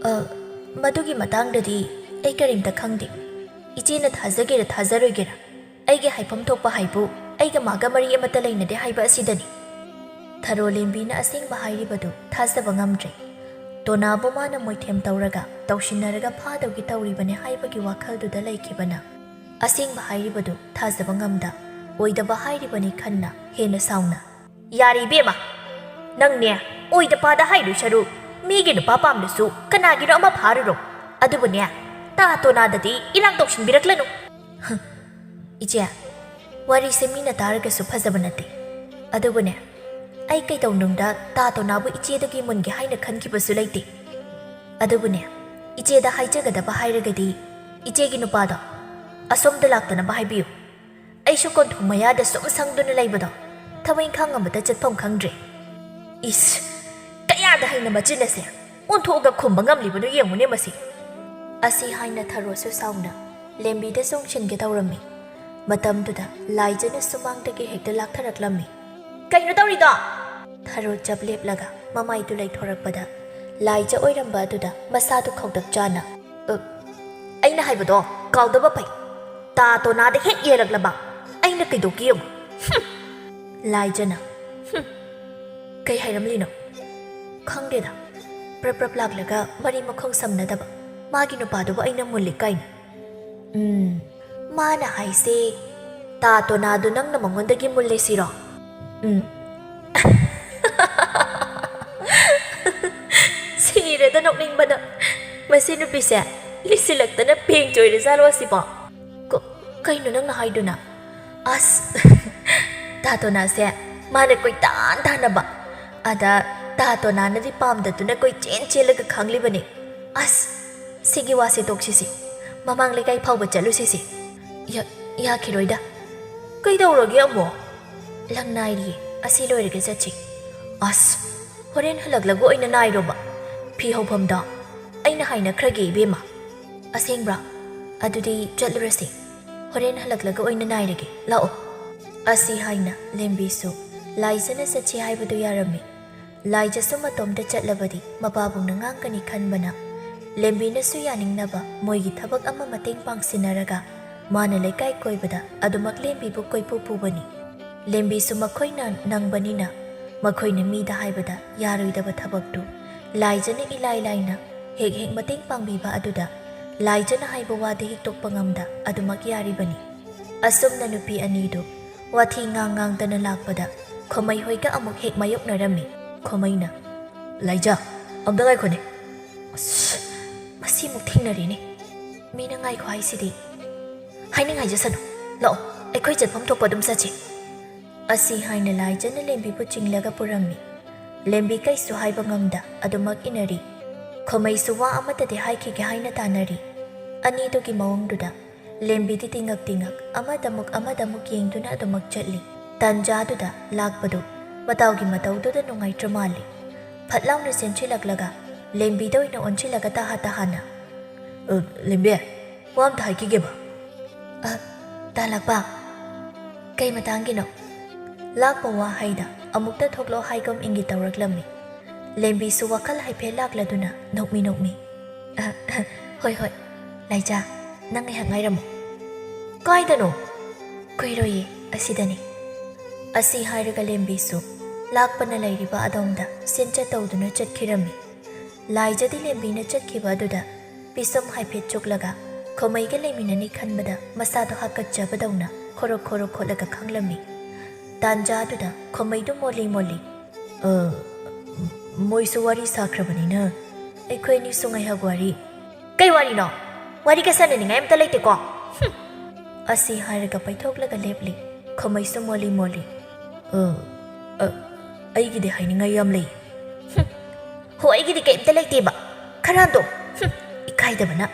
ꯃꯗꯨꯒꯤ ꯃꯇꯥꯡꯗꯗꯤ ꯑꯩ ꯀꯔꯤꯝꯇ ꯈꯪꯗꯦ ꯏꯆꯦꯅ ꯊꯥꯖꯒꯦꯔꯥ ꯊꯥꯖꯔꯣꯏꯒꯦꯔꯥ ꯑꯩꯒꯤ ꯍꯥꯏꯐꯝ ꯊꯣꯛꯄ ꯍꯥꯏꯕꯨ ꯑꯩꯒ ꯃꯥꯒ ꯃꯔꯤ ꯑꯃꯠꯇ ꯂꯩꯅꯗꯦ ꯍꯥꯏꯕ ꯑꯁꯤꯗꯅꯤ꯫ ꯊꯔꯣꯂꯦꯝꯕꯤꯅ ꯑꯁꯦꯡꯕ ꯍꯥꯏꯔꯤꯕꯗꯨ ꯊꯥꯖꯕ ꯉꯝꯗ꯭ꯔꯦ꯫ ꯇꯣꯅꯥꯕꯨ ꯃꯥꯅ ꯃꯣꯏꯊꯦꯝ ꯇꯧꯔꯒ ꯇꯧꯁꯤꯟꯅꯔꯒ ꯐꯥꯗꯧꯒꯤ ꯇꯧꯔꯤꯕꯅꯤ ꯍꯥꯏꯕꯒꯤ ꯋꯥꯈꯜꯗꯨꯗ ꯂꯩꯈꯤꯕꯅ ꯑꯁꯦꯡꯕ ꯍꯥꯏꯔꯤꯕꯗꯨ ꯊꯥꯖꯕ ꯉꯝꯗ ꯑꯣꯏꯗꯕ ꯍꯥꯏꯔꯤꯕꯅꯤ ꯈꯟꯅ ꯍꯦꯟꯅ ꯁꯥꯎꯅ "ꯌꯥꯔꯦ ꯏꯕꯦꯝꯃ, ꯅꯪꯅꯦ ꯑꯣꯏꯗ ꯄꯥꯗ ꯍꯥꯏꯔꯨ ꯁꯔꯨꯛ ꯃꯤꯒꯤ ꯅꯨꯄꯥ ꯄꯥꯝꯂꯁꯨ ꯀꯅꯥꯒꯤꯅꯣ ꯑꯃ ꯐꯥꯔꯨꯔꯣ꯫ ꯑꯗꯨꯕꯨꯅꯦ ꯇꯥ ꯇꯣꯅꯥꯗꯗꯤ ꯏꯔꯥꯡ ꯇꯧꯁꯤꯟꯕꯤꯔꯛꯂꯅꯨ꯫ ꯏꯆꯦ, ꯋꯥꯔꯤꯁꯦ ꯃꯤꯅ ꯇꯥꯔꯒꯁꯨ ꯐꯖꯕ ꯅꯠꯇꯦ꯫ ꯑꯗꯨꯕꯨꯅꯦ ꯑꯩ ꯀꯩꯗꯧꯅꯨꯡꯗ ꯇꯥ ꯇꯣꯅꯥꯕꯨ ꯏꯆꯦꯗꯒꯤ ꯃꯨꯟꯒꯦ ꯍꯥꯏꯅ ꯈꯟꯈꯤꯕꯁꯨ ꯂꯩꯇꯦ꯫ ꯑꯗꯨꯕꯨꯅꯦ ꯏꯆꯦꯗ ꯍꯥꯏꯖꯒꯗꯕ ꯍꯥꯏꯔꯒꯗꯤ ꯏꯆꯦꯒꯤ ꯅꯨꯄꯥꯗꯣ ꯑꯁꯣꯝꯗ ꯂꯥꯛꯇꯅꯕ ꯍꯥꯏꯕꯤꯌꯨ꯫ ꯑꯩꯁꯨ ꯀꯣꯟꯊꯣꯡ ꯃꯌꯥꯗ ꯁꯨꯝ ꯁꯪꯗꯨꯅ ꯂꯩꯕꯗꯣ ꯊꯕꯛ ꯏꯪꯈꯥꯡ ꯑꯃꯇ ꯆꯠꯐꯝ ꯈꯪꯗ꯭ꯔꯦ꯫ ꯏꯁ, ꯀꯌꯥꯗ ꯍꯩꯅ ꯃꯆꯤꯟ ꯑꯁꯦ ꯑꯣꯟꯊꯣꯛꯑꯒ ꯈꯨꯝꯕ ꯉꯝꯂꯤꯕꯅꯣ ꯌꯦꯡꯉꯨꯅꯦ ꯃꯁꯤ꯫ ꯑꯁꯤ ꯍꯥꯏꯅ ꯊꯔꯣꯁꯨ ꯁꯥꯎꯅ ꯂꯦꯝꯕꯤꯗ ꯆꯣꯡꯁꯤꯟꯒꯦ ꯇꯧꯔꯝꯃꯤ꯫ ꯃꯇꯝꯗꯨꯗ ꯂꯥꯏꯖꯅ ꯁꯨꯃꯥꯡꯗꯒꯤ ꯍꯦꯛꯇ ꯂꯥꯛꯊꯔꯛꯂꯝꯃꯤ꯫ "ꯀꯩꯅꯣ ꯇꯧꯔꯤꯗꯣ?" ꯊꯔꯣ ꯆꯞ ꯂꯦꯞꯂꯒ ꯃꯃꯥꯏꯗꯨ ꯂꯩꯊꯣꯔꯛꯄꯗ ꯂꯥꯏꯖ ꯑꯣꯏꯔꯝꯕ ꯑꯗꯨꯗ ꯃꯁꯥꯗꯨ ꯈꯧꯗꯛ ꯆꯥꯅ "ꯑꯩꯅ ꯍꯥꯏꯕꯗꯣ ꯀꯥꯎꯗꯕ ꯐꯩ꯫ ꯇꯥ ꯇꯣꯅꯥꯗ ꯍꯦꯛ ꯌꯦꯜꯂꯛꯂꯕ ꯑꯩꯅ ꯀꯩꯗꯧꯒꯦ ꯌꯦꯡꯉꯨ." ꯂꯥꯏꯖꯅ "ꯀꯩ ꯍꯥꯏꯔꯝꯂꯤꯅꯣ?" "ꯈꯪꯗꯦꯗ, ꯄ꯭ꯔꯞ ꯄ꯭ꯔꯞ ꯂꯥꯛꯂꯒ ꯃꯔꯤ ꯃꯈꯣꯡ ꯁꯝꯅꯗꯕ ꯃꯥꯒꯤ ꯅꯨꯄꯥꯗꯨꯕꯨ ꯑꯩꯅ ꯃꯨꯜꯂꯤ ꯀꯥꯏꯅ." "ꯃꯥꯅ ꯍꯥꯏꯁꯦ ꯇꯥ ꯇꯣꯅꯥꯗꯨ ꯅꯪꯅ ꯃꯉꯣꯟꯗꯒꯤ ꯃꯨꯜꯂꯦ ꯁꯤꯔꯣ?" ꯁꯤꯔꯦꯗ ꯅꯣꯛꯅꯤꯡꯕꯅ꯫ ꯃꯁꯤ ꯅꯨꯄꯤꯁꯦ ꯂꯤꯁꯤꯜꯂꯛꯇꯅ ꯄꯦꯡ ꯆꯣꯏꯔꯖꯥꯠꯂꯣ ꯑꯁꯤꯕꯣ? ꯀꯩꯅꯣ ꯅꯪꯅ ꯍꯥꯏꯗꯨꯅ? ꯑꯁ, ꯇꯥ ꯇꯣꯅꯥꯁꯦ ꯃꯥꯅ ꯀꯣꯏꯇꯥꯟ ꯇꯥꯟꯅꯕ, ꯑꯗ ꯇꯥ ꯇꯣꯅꯥꯅꯗꯤ ꯄꯥꯝꯗꯗꯨꯅ ꯀꯣꯏꯆꯦꯟ ꯆꯦꯜꯂꯒ ꯈꯪꯂꯤꯕꯅꯤ꯫ ꯑꯁ, ꯁꯤꯒꯤ ꯋꯥꯁꯦ ꯇꯣꯛꯁꯤꯁꯦ, ꯃꯃꯥꯡ ꯂꯩꯀꯥꯏ ꯐꯥꯎꯕ ꯆꯠꯂꯨꯁꯤꯁꯦ꯫ ꯌꯥꯈꯤꯔꯣꯏꯗ꯫ "ꯀꯩꯗꯧꯔꯒꯦ ꯑꯃꯨꯛ?" "ꯂꯪ ꯅꯥꯏꯔꯤꯌꯦ, ꯑꯁꯤ ꯂꯣꯏꯔꯒ ꯆꯠꯁꯤ." "ꯑꯁ, ꯍꯣꯔꯦꯟ ꯍꯜꯂꯛꯂꯒ ꯑꯣꯏꯅ ꯅꯥꯏꯔꯣꯕ? ꯐꯤ ꯍꯧꯐꯝꯗꯣ ꯑꯩꯅ ꯍꯥꯏꯅꯈ꯭ꯔꯒꯦ ꯏꯕꯦꯝꯃ." "ꯑꯁꯦꯡꯕ꯭ꯔꯥ? ꯑꯗꯨꯗꯤ ꯆꯠꯂꯨꯔꯁꯤ꯫ ꯍꯣꯔꯦꯟ ꯍꯜꯂꯛꯂꯒ ꯑꯣꯏꯅ ナꯏꯔꯒꯦ, ꯂꯥꯛꯑꯣ." ꯑꯁꯤ ꯍꯥꯏꯅ ꯂꯦꯝꯕꯤꯁꯨ ꯂꯥꯏꯖꯅ ꯆꯠꯁꯤ ꯍꯥꯏꯕꯗꯨ ꯌꯥꯔꯝꯃꯤ꯫ ꯂꯥꯏꯖꯁꯨ ꯃꯇꯣꯝꯇ ꯆꯠꯂꯕꯗꯤ ꯃꯄꯥꯕꯨꯡꯅ ꯉꯥꯡꯒꯅꯤ ꯈꯟꯕꯅ ꯂꯦꯝꯕꯤꯅꯁꯨ ꯌꯥꯅꯤꯡꯅꯕ ꯃꯣꯏꯒꯤ ꯊꯕꯛ ꯑꯃ ꯃꯇꯦꯡ ꯄꯥꯡꯁꯤꯟꯅꯔꯒ ꯃꯥꯅ ꯂꯩꯀꯥꯏ ꯀꯣꯏꯕꯗ ꯑꯗꯨꯃꯛ ꯂꯦꯝꯕꯤꯕꯨ ꯀꯣꯏꯄꯨ ꯄꯨꯕꯅꯤ꯫ ꯂꯦꯝꯕꯤꯁꯨ ꯃꯈꯣꯏꯅ ꯅꯪꯕꯅꯤꯅ ꯃꯈꯣꯏꯅ ꯃꯤꯗ ꯍꯥꯏꯕꯗ ꯌꯥꯔꯣꯏꯗꯕ ꯊꯕꯛꯇꯨ ꯂꯥꯏꯖꯅ ꯏꯂꯥꯏ ꯂꯥꯏꯅ ꯍꯦꯛ ꯍꯦꯛ ꯃꯇꯦꯡ ꯄꯥꯡꯕꯤꯕ ꯑꯗꯨꯗ ꯂꯥꯏꯖꯅ ꯍꯥꯏꯕ ꯋꯥꯗ ꯍꯤꯛꯇꯣꯛꯄ ꯉꯝꯗ ꯑꯗꯨꯃꯛ ꯌꯥꯔꯤꯕꯅꯤ꯫ ꯑꯁꯨꯝꯅ ꯅꯨꯄꯤ ꯑꯅꯤꯗꯨ ꯋꯥꯊꯤ ꯉꯥꯡꯗꯅ ꯂꯥꯛꯄꯗ ꯈꯣꯃꯩ ꯍꯣꯏꯒ ꯑꯃꯨꯛ ꯍꯦꯛ ꯃꯥꯌꯣꯛꯅꯔꯝꯃꯤ꯫ ꯈꯣꯃꯩꯅ "ꯂꯥꯏꯖ, ꯑꯝꯇ ꯉꯥꯏꯈꯣꯅꯦ." "ꯑꯁ, ꯃꯁꯤꯃꯨꯛ ꯊꯦꯡꯅꯔꯦꯅꯦ꯫ ꯃꯤꯅ ꯉꯥꯏꯈꯣ ꯍꯥꯏꯁꯤꯗꯤ ꯍꯥꯏꯅꯤꯡ ꯍꯥꯏꯖꯁꯅꯨ, ꯂꯥꯛꯑꯣ ꯑꯩꯈꯣꯏ ꯆꯠꯐꯝ ꯊꯣꯛꯄ ꯑꯗꯨꯝ ꯆꯠꯁꯤ." ꯑꯁꯤ ꯍꯥꯏꯅ ꯂꯥꯏꯖꯅ ꯂꯦꯝꯕꯤꯕꯨ ꯆꯤꯡꯂꯒ ꯄꯨꯔꯝꯃꯤ꯫ ꯂꯦꯝꯕꯤ ꯀꯩꯁꯨ ꯍꯥꯏꯕ ꯉꯝꯗ ꯑꯗꯨꯃꯛ ꯏꯟꯅꯔꯤ꯫ ꯈꯣꯃꯩꯁꯨ ꯋꯥ ꯑꯃꯠꯇꯗꯤ ꯍꯥꯏꯈꯤꯒꯦ ꯍꯥꯏꯅ ꯇꯥꯟꯅꯔꯤ꯫ ꯑꯅꯤꯗꯨꯒꯤ ꯃꯑꯣꯡꯗꯨꯗ ꯂꯦꯝꯕꯤꯗꯤ ꯇꯤꯡꯉꯛ ꯑꯃꯗꯃꯨꯛ ꯌꯦꯡꯗꯨꯅ ꯑꯗꯨꯃꯛ ꯆꯠꯂꯤ꯫ ꯇꯥꯟꯖꯥꯗꯨꯗ ꯂꯥꯛꯄꯗꯨ ꯃꯇꯥꯎꯒꯤ ꯃꯇꯧꯗꯨꯗ ꯅꯨꯡꯉꯥꯏꯇ꯭ꯔ ꯃꯥꯜꯂꯤ꯫ ꯐꯠ ꯂꯥꯎꯅ ꯆꯦꯟꯁꯤꯜꯂꯛꯂꯒ ꯂꯦꯝꯕꯤꯗ ꯑꯣꯏꯅ ꯑꯣꯟꯁꯤꯜꯂꯒ ꯇꯥꯍꯥꯅ "ꯂꯦꯝꯕꯤ, ꯋꯥ ꯑꯝꯇ ꯍꯥꯏꯈꯤꯒꯦꯕ." "ꯇꯥ ꯂꯥꯛꯄ, ꯀꯩ ꯃꯇꯥꯡꯒꯤꯅꯣ?" ꯂꯥꯛꯄ ꯋꯥꯍꯩꯗ ꯑꯃꯨꯛꯇ ꯊꯣꯛꯂꯛꯑꯣ ꯍꯥꯏꯒꯨꯝ ꯏꯪꯒꯤꯠ ꯇꯧꯔꯛꯂꯝꯃꯤ꯫ ꯂꯦꯝꯕꯤꯁꯨ ꯋꯥꯈꯜ ꯍꯥꯏꯐꯦꯠ ꯂꯥꯛꯂꯗꯨꯅ ꯅꯣꯛꯃꯤ "ꯍꯣꯏ, ꯂꯥꯏꯖ, ꯅꯪ ꯉꯥꯏꯍꯥꯛ ꯉꯥꯏꯔꯝꯃꯣ." "ꯀꯥꯏꯗꯅꯣ?" "ꯀꯨꯏꯔꯣꯏꯌꯦ, ꯑꯁꯤꯗꯅꯤ." ꯑꯁꯤ ꯍꯥꯏꯔꯒ ꯂꯦꯝꯕꯤꯁꯨ ꯂꯥꯛꯄꯅ ꯂꯩꯔꯤꯕ ꯑꯗꯣꯝꯗ ꯁꯤꯟꯆꯠ ꯇꯧꯗꯨꯅ ꯆꯠꯈꯤꯔꯝꯃꯤ꯫ ꯂꯥꯏꯖꯗꯤ ꯂꯦꯝꯕꯤꯅ ꯆꯠꯈꯤꯕ ꯑꯗꯨꯗ ꯄꯤꯁꯨꯝ ꯍꯥꯏꯐꯦꯠ ꯆꯨꯛꯂꯒ ꯈꯣꯃꯩꯒ ꯂꯩꯃꯤꯟꯅꯅꯤ ꯈꯟꯕꯗ ꯃꯁꯥꯗꯣ ꯍꯥꯀꯠꯆꯕꯗꯧꯅ ꯈꯣꯔꯣ ꯈꯣꯠꯂꯒ ꯈꯪꯂꯝꯃꯤ꯫ ꯇꯥꯟꯖꯥꯗꯨꯗ ꯈꯣꯃꯩꯗꯨ ꯃꯣꯜꯂꯤ "ꯃꯣꯏꯁꯨ ꯋꯥꯔꯤ ꯁꯥꯈ꯭ꯔꯕꯅꯤꯅ ꯑꯩꯈꯣꯏ ꯑꯅꯤꯁꯨ ꯉꯥꯏꯍꯥꯛ ꯋꯥꯔꯤ." "ꯀꯩ ꯋꯥꯔꯤꯅꯣ? ꯋꯥꯔꯤꯒ ꯁꯥꯟꯅꯅꯤꯡꯉꯥꯏ ꯑꯝꯇ ꯂꯩꯇꯦꯀꯣ." ꯑꯁꯤ ꯍꯥꯏꯔꯒ ꯄꯩꯊꯣꯛꯂꯒ ꯂꯦꯞꯂꯤ꯫ ꯈꯣꯃꯩꯁꯨ ꯃꯣꯜꯂꯤ "ꯑꯩꯒꯤꯗꯤ ꯍꯥꯏꯅꯤꯡꯉꯥꯏ ꯌꯥꯝ ꯂꯩ." "ꯍꯣ, ꯑꯩꯒꯤꯗꯤ ꯀꯩꯝꯇ ꯂꯩꯇꯦꯕ, ꯈꯔꯥꯗꯣ ꯏꯀꯥꯏꯗꯕꯅ."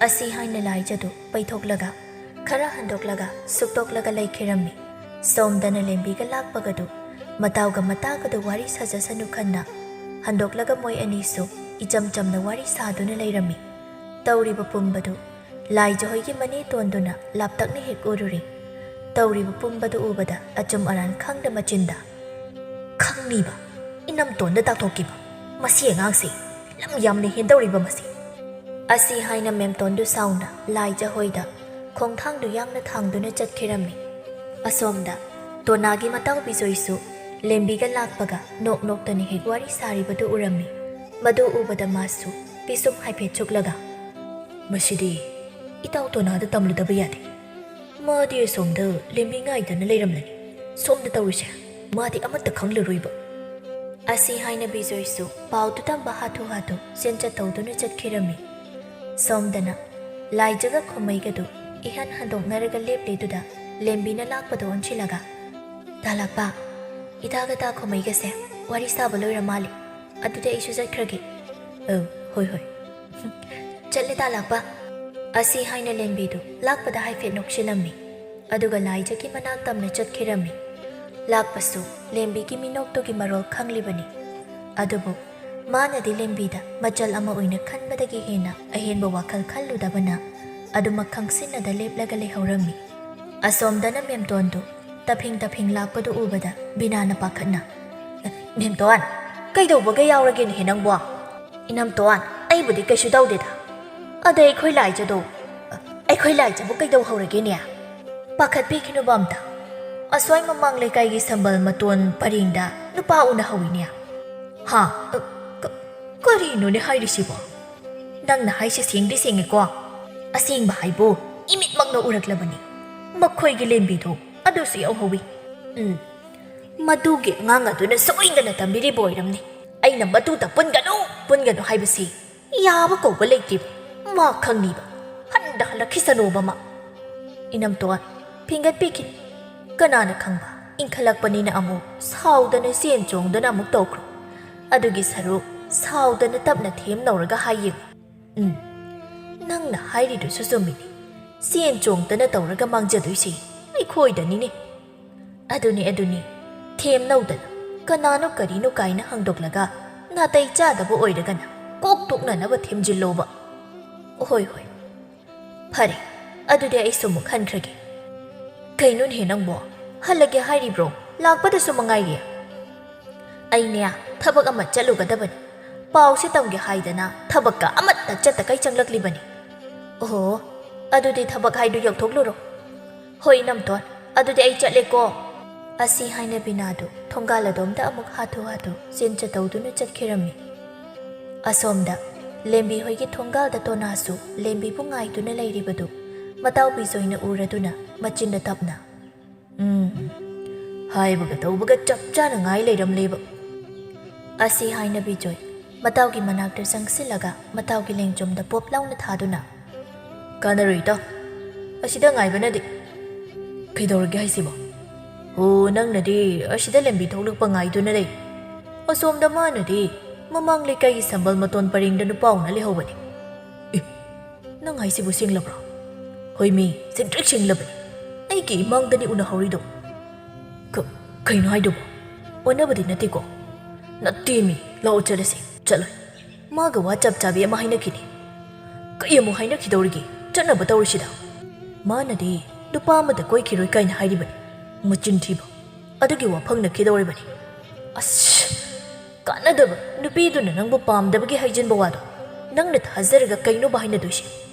ꯑꯁꯤ ꯍꯥꯏꯅ ꯂꯥꯏꯖꯗꯨ ꯄꯩꯊꯣꯛꯂꯒ ꯈꯔ ꯍꯟꯗꯣꯛꯂꯒ ꯁꯨꯛꯇꯣꯛꯂꯒ ꯂꯩꯈꯤꯔꯝꯃꯤ꯫ ꯁꯣꯝꯗꯅ ꯂꯦꯝꯕꯤꯒ ꯂꯥꯛꯄꯒꯗꯨ ꯃꯇꯥꯎꯒ ꯃꯇꯥꯒꯗꯨ ꯋꯥꯔꯤ ꯁꯥꯖꯁꯅꯨ ꯈꯟꯅ ꯍꯟꯗꯣꯛꯂꯒ ꯃꯣꯏ ꯑꯅꯤꯁꯨ ꯏꯆꯝ ꯆꯝꯅ ꯋꯥꯔꯤ ꯁꯥꯗꯨꯅ ꯂꯩꯔꯝꯃꯤ꯫ ꯇꯧꯔꯤꯕ ꯄꯨꯝꯕꯗꯨ ꯂꯥꯏꯖ ꯍꯣꯏꯒꯤ ꯃꯅꯦꯇꯣꯟꯗꯨꯅ ꯂꯥꯞꯇꯛꯅ ꯍꯦꯛ ꯎꯔꯨꯔꯤ꯫ ꯇꯧꯔꯤꯕ ꯄꯨꯝꯕꯗꯨ ꯎꯕꯗ ꯑꯆꯨꯝ ꯑꯔꯥꯟ ꯈꯪꯗ ꯃꯆꯤꯟꯗ "ꯈꯪꯅꯤꯕ, ꯏꯅꯝꯇꯣꯟꯗ ꯇꯥꯛꯊꯣꯛꯈꯤꯕ, ꯃꯁꯤ ꯑꯉꯥꯡꯁꯤ ꯂꯝ ꯌꯥꯝꯅ ꯍꯦꯟꯗꯧꯔꯤꯕ ꯃꯁꯤ." ꯑꯁꯤ ꯍꯥꯏꯅ ꯃꯦꯝꯇꯣꯟꯗꯨ ꯁꯥꯎꯅ ꯂꯥꯏ ꯖꯍꯣꯏꯗ ꯈꯣꯡꯊꯥꯡꯗꯨ ꯌꯥꯡꯅ ꯊꯥꯡꯗꯨꯅ ꯆꯠꯈꯤꯔꯝꯃꯤ꯫ ꯑꯁꯣꯝꯗ ꯇꯣꯅꯥꯒꯤ ꯃꯇꯥꯎ ꯕꯤꯖꯣꯏꯁꯨ ꯂꯦꯝꯕꯤꯒ ꯂꯥꯛꯄꯒ ꯅꯣꯛ ꯅꯣꯛꯇꯅ ꯍꯦꯛ ꯋꯥꯔꯤ ꯁꯥꯔꯤꯕꯗꯨ ꯎꯔꯝꯃꯤ꯫ ꯃꯗꯨ ꯎꯕꯗ ꯃꯥꯁꯨ ꯄꯤꯁꯨꯝ ꯍꯥꯏꯐꯦꯠ ꯆꯨꯛꯂꯒ "ꯃꯁꯤꯗꯤ ꯏꯇꯥꯎ ꯇꯣꯅꯥꯗ ꯇꯝꯂꯨꯗꯕ ꯌꯥꯗꯦ꯫ ꯃꯥꯗꯤ ꯑꯁꯣꯝꯗ ꯂꯦꯝꯕꯤ ꯉꯥꯏꯗꯅ ꯂꯩꯔꯝꯂꯅꯤ꯫ ꯁꯣꯝꯗ ꯇꯧꯔꯤꯁꯦ ꯃꯥꯗꯤ ꯑꯃꯠꯇ ꯈꯪꯂꯔꯣꯏꯕ"꯫ ꯑꯁꯤ ꯍꯥꯏꯅ ꯕꯤꯖꯣꯏꯁꯨ ꯄꯥꯎꯗꯨ ꯇꯝꯕ ꯍꯥꯊꯨ ꯍꯥꯊꯨ ꯆꯦꯟꯆꯠ ꯇꯧꯗꯨꯅ ꯆꯠꯈꯤꯔꯝꯃꯤ꯫ ꯁꯣꯝꯗꯅ ꯂꯥꯏꯖꯒ ꯈꯣꯃꯩꯒꯗꯨ ꯏꯍꯟ ꯍꯟꯗꯣꯛꯅꯔꯒ ꯂꯦꯞꯂꯤꯗꯨꯗ ꯂꯦꯝꯕꯤꯅ ꯂꯥꯛꯄꯗ ꯑꯣꯟꯁꯤꯜꯂꯒ "ꯇꯥꯂꯥꯛꯄ, ꯏꯇꯥꯒ ꯇꯥ ꯈꯣꯃꯩꯒꯁꯦ ꯋꯥꯔꯤ ꯁꯥꯕ ꯂꯣꯏꯔ ꯃꯥꯜꯂꯤ꯫ ꯑꯗꯨꯗꯤ ꯑꯩꯁꯨ ꯆꯠꯈ꯭ꯔꯒꯦ"꯫ "ꯍꯣꯏ ꯍꯣꯏ ꯆꯠꯂꯦ ꯇꯥꯂꯥꯛꯄ"꯫ ꯑꯁꯤ ꯍꯥꯏꯅ ꯂꯦꯝꯕꯤꯗꯨ ꯂꯥꯛꯄꯗ ꯍꯥꯏꯐꯦꯠ ꯅꯣꯛꯁꯤꯜꯂꯝꯃꯤ꯫ ꯑꯗꯨꯒ ꯂꯥꯏꯖꯒꯤ ꯃꯅꯥꯛ ꯇꯝꯅ ꯆꯠꯈꯤꯔꯝꯃꯤ꯫ ꯂꯥꯛꯄꯁꯨ ꯂꯦꯝꯕꯤꯒꯤ ꯃꯤꯅꯣꯛꯇꯨꯒꯤ ꯃꯔꯣꯜ ꯈꯪꯂꯤꯕꯅꯤ꯫ ꯑꯗꯨꯕꯨ ꯃꯥꯅꯗꯤ ꯂꯦꯝꯕꯤꯗ ꯃꯆꯜ ꯑꯃ ꯑꯣꯏꯅ ꯈꯟꯕꯗꯒꯤ ꯍꯦꯟꯅ ꯑꯍꯦꯟꯕ ꯋꯥꯈꯜ ꯈꯜꯂꯨꯗꯕꯅ ꯑꯗꯨꯃꯛ ꯈꯪꯁꯤꯟꯅꯗ ꯂꯦꯞꯂꯒ ꯂꯩꯍꯧꯔꯝꯃꯤ꯫ ꯑꯁꯣꯝꯗꯅ ꯃꯦꯝꯇꯣꯟꯗꯨ ꯇꯐꯤꯡ ꯇꯐꯤꯡ ꯂꯥꯛꯄꯗꯨ ꯎꯕꯗ ꯕꯤꯅꯥꯅ ꯄꯥꯈꯠꯅ "ꯃꯦꯝꯇꯣꯟ, ꯀꯩꯗꯧꯕꯒ ꯌꯥꯎꯔꯒꯦꯅꯦꯍꯦ ꯅꯪꯕꯣ"꯫ "ꯏꯅꯝꯇꯣꯟ, ꯑꯩꯕꯨꯗꯤ ꯀꯩꯁꯨ ꯇꯧꯗꯦꯗ꯫ ꯑꯗ ꯑꯩꯈꯣꯏ ꯂꯥꯏꯖꯕꯨ ꯀꯩꯗꯧꯍꯧꯔꯒꯦꯅꯦ"꯫ "ꯄꯥꯈꯠꯄꯤꯈꯤꯅꯨꯕ ꯑꯝꯇ꯫ ꯑꯁ꯭ꯋꯥꯏ ꯃꯃꯥꯡ ꯂꯩꯀꯥꯏꯒꯤ ꯁꯝꯕꯜ ꯃꯇꯣꯟ ꯄꯔꯦꯡꯗ ꯅꯨꯄꯥ ꯎꯅꯍꯧꯏꯅꯦ"꯫ "ꯍꯥ? ꯀꯔꯤꯅꯣꯅꯦ ꯍꯥꯏꯔꯤꯁꯤꯕꯣ? ꯅꯪꯅ ꯍꯥꯏꯁꯦ ꯁꯦꯡꯗꯤ ꯁꯦꯡꯉꯦꯀꯣ? ꯑꯁꯦꯡꯕ ꯍꯥꯏꯕꯨ ꯏꯃꯤꯠꯃꯛꯅ ꯎꯔꯛꯂꯕꯅꯤ꯫ ꯃꯈꯣꯏꯒꯤ ꯂꯦꯝꯕꯤꯗꯨ ꯑꯗꯨꯁꯨ ꯌꯥꯎꯍꯧꯏ"꯫ "ꯃꯗꯨꯒꯤ ꯑꯉꯥꯡ ꯑꯗꯨꯅ ꯁꯣꯏꯗꯅ ꯇꯝꯕꯤꯔꯤꯕ ꯑꯣꯏꯔꯝꯅꯤ꯫ ꯑꯩꯅ ꯃꯗꯨꯗ ꯄꯨꯟꯒꯅꯨ ꯍꯥꯏꯕꯁꯤ ꯌꯥꯕ ꯀꯧꯕ ꯂꯩꯇꯦꯕ꯫ ꯃꯥ ꯈꯪꯅꯤꯕ ꯍꯜꯂꯛꯈꯤꯁꯅꯣꯕ ꯃꯥ"꯫ "ꯏꯅꯝꯇꯣꯟ, ꯐꯤꯡꯒꯠꯄꯤꯈꯤꯅꯤ꯫ ꯀꯅꯥꯅ ꯈꯪꯕ ꯏꯟꯈꯠꯂꯛꯄꯅꯤꯅ ꯑꯃꯨꯛ ꯁꯥꯎꯗꯅ ꯆꯦꯟ ꯆꯣꯡꯗꯅ ꯑꯃꯨꯛ ꯇꯧꯈ꯭ꯔꯣ꯫ ꯑꯗꯨꯒꯤ ꯁꯔꯨꯛ ꯁꯥꯎꯗꯅ ꯇꯞꯅ ꯊꯦꯝꯅꯧꯔꯒ ꯍꯥꯏꯌꯦꯡꯉꯨ꯫ ꯅꯪꯅ ꯍꯥꯏꯔꯤꯗꯨꯁꯨ ꯆꯨꯝꯃꯤꯅꯤ꯫ ꯆꯦꯟ ꯆꯣꯡꯗꯅ ꯇꯧꯔꯒ ꯃꯥꯡꯖꯗꯣꯏꯁꯤ ꯑꯩꯈꯣꯏꯗꯅꯤꯅꯦ꯫ ꯑꯗꯨꯅꯤ ꯊꯦꯝꯅꯧꯗꯅ ꯀꯅꯥꯅꯣ ꯀꯔꯤꯅꯣ ꯀꯥꯏꯅ ꯍꯪꯗꯣꯛꯂꯒ ꯅꯥꯇꯩ ꯆꯥꯗꯕ ꯑꯣꯏꯔꯒꯅ ꯀꯣꯛ ꯇꯣꯛꯅꯅꯕ ꯊꯦꯝꯖꯤꯜꯂꯣꯕ"꯫ "ꯍꯣꯏ ꯐꯔꯦ, ꯑꯗꯨꯗꯤ ꯑꯩꯁꯨ ꯑꯃꯨꯛ ꯍꯟꯈ꯭ꯔꯒꯦ"꯫ "ꯀꯩꯅꯣꯅꯦꯍꯦ ꯅꯪꯕꯣ, ꯍꯜꯂꯒꯦ ꯍꯥꯏꯔꯤꯕ꯭ꯔꯣ? ꯂꯥꯛꯄꯗꯁꯨ ꯃꯉꯥꯏꯔꯦ"꯫ "ꯑꯩꯅꯦ ꯊꯕꯛ ꯑꯃ ꯆꯠꯂꯨꯒꯗꯕꯅꯤ꯫ ꯄꯥꯎꯁꯦ ꯇꯝꯒꯦ ꯍꯥꯏꯗꯅ ꯊꯕꯛꯀ ꯑꯃꯠꯇ ꯆꯠꯇꯀꯩ ꯆꯪꯂꯛꯂꯤꯕꯅꯤ"꯫ "ꯑꯣꯍꯣ, ꯑꯗꯨꯗꯤ ꯊꯕꯛ ꯍꯥꯏꯗꯨ ꯌꯧꯊꯣꯛꯂꯨꯔꯣ"꯫ "ꯍꯣꯏ ꯏꯅꯝꯇꯣꯟ, ꯑꯗꯨꯗꯤ ꯑꯩ ꯆꯠꯂꯦꯀꯣ"꯫ ꯑꯁꯤ ꯍꯥꯏꯅ ꯕꯤꯅꯥꯗꯨ ꯊꯣꯡꯒꯥꯜ ꯑꯗꯣꯝꯗ ꯑꯃꯨꯛ ꯍꯥꯊꯨ ꯍꯥꯊꯨ ꯆꯦꯟꯆꯠ ꯇꯧꯗꯨꯅ ꯆꯠꯈꯤꯔꯝꯃꯤ꯫ ꯑꯁꯣꯝꯗ ꯂꯦꯝꯕꯤ ꯍꯣꯏꯒꯤ ꯊꯣꯡꯒꯥꯜꯗ ꯇꯣꯅꯥꯁꯨ ꯂꯦꯝꯕꯤꯕꯨ ꯉꯥꯏꯗꯨꯅ ꯂꯩꯔꯤꯕꯗꯨ ꯃꯇꯥꯎ ꯕꯤꯖꯣꯏꯅ ꯎꯔꯗꯨꯅ ꯃꯆꯤꯟꯗ ꯇꯞꯅ "ꯍꯥꯏꯕꯒ ꯇꯧꯕꯒ ꯆꯞ ꯆꯥꯅ ꯉꯥꯏ ꯂꯩꯔꯝꯂꯦꯕ"꯫ ꯑꯁꯤ ꯍꯥꯏꯅ ꯕꯤꯖꯣꯏ ꯃꯇꯥꯎꯒꯤ ꯃꯅꯥꯛꯇ ꯆꯪꯁꯤꯜꯂꯒ ꯃꯇꯥꯎꯒꯤ ꯂꯦꯡꯖꯨꯝꯗ ꯄꯣꯞ ꯂꯥꯎꯅ ꯊꯥꯗꯨꯅ "ꯀꯥꯟꯅꯔꯣꯏ ꯏꯇꯥꯎ, ꯑꯁꯤꯗ ꯉꯥꯏꯕꯅꯗꯤ"꯫ "ꯀꯩꯗꯧꯔꯒꯦ ꯍꯥꯏꯁꯤꯕꯣ? ꯅꯪꯅꯗꯤ ꯑꯁꯤꯗ ꯂꯦꯝꯕꯤ ꯊꯣꯛꯂꯛꯄ ꯉꯥꯏꯗꯨꯅ ꯂꯩ꯫ ꯑꯁꯣꯝꯗ ꯃꯥꯅꯗꯤ ꯃꯃꯥꯡ ꯂꯩꯀꯥꯏꯒꯤ ꯁꯝꯕꯜ ꯃꯇꯣꯟ ꯄꯔꯦꯡꯗ ꯅꯨꯄꯥ ꯎꯅ ꯂꯩꯍꯧꯕꯅꯤ"꯫ "ꯅꯪ ꯍꯥꯏꯁꯤꯕꯨ ꯁꯦꯡꯂꯕ꯭ꯔꯣ"? "ꯍꯣꯏꯃꯤ, ꯁꯦꯡꯇ꯭ꯔꯤꯛ ꯁꯦꯡꯂꯕꯅꯤ꯫ ꯑꯩꯒꯤ ꯏꯃꯥꯡꯗꯅꯤ ꯎꯅꯍꯧꯔꯤꯗꯣ"꯫ "ꯀꯩꯅꯣ ꯍꯥꯏꯗꯨꯕꯣ? ꯑꯣꯟꯅꯕꯗꯤ ꯅꯠꯇꯦꯀꯣ"? "ꯅꯠꯇꯦꯃꯤ, ꯂꯥꯛꯑꯣ ꯆꯠꯂꯁꯤ"꯫ "ꯆꯠꯂꯣꯏ, ꯃꯥꯒ ꯋꯥ ꯆꯞ ꯆꯥꯕꯤ ꯑꯃ ꯍꯥꯏꯅꯈꯤꯅꯤ"꯫ "ꯀꯩ ꯑꯃꯨꯛ ꯍꯥꯏꯅꯈꯤꯗꯧꯔꯤꯒꯦ? ꯆꯠꯅꯕ ꯇꯧꯔꯤꯁꯤꯗ"꯫ "ꯃꯥꯅꯗꯤ ꯅꯨꯄꯥ ꯑꯃꯗ ꯀꯣꯏꯈꯤꯔꯣꯏ ꯀꯥꯏꯅ ꯍꯥꯏꯔꯤꯕꯅꯤ"꯫ "ꯃꯆꯤꯟ ꯊꯤꯕ, ꯑꯗꯨꯒꯤ ꯋꯥꯐꯪꯅꯈꯤꯗꯧꯔꯤꯕꯅꯤ"꯫ "ꯑꯁ, ꯀꯥꯟꯅꯗꯕ ꯅꯨꯄꯤꯗꯨꯅ ꯅꯪꯕꯨ ꯄꯥꯝꯗꯕꯒꯤ ꯍꯥꯏꯖꯤꯟꯕ ꯋꯥꯗꯣ ꯅꯪꯅ ꯊꯥꯖꯔꯒ ꯀꯩꯅꯣꯕ ꯍꯥꯏꯅꯗꯣꯏꯁꯤ?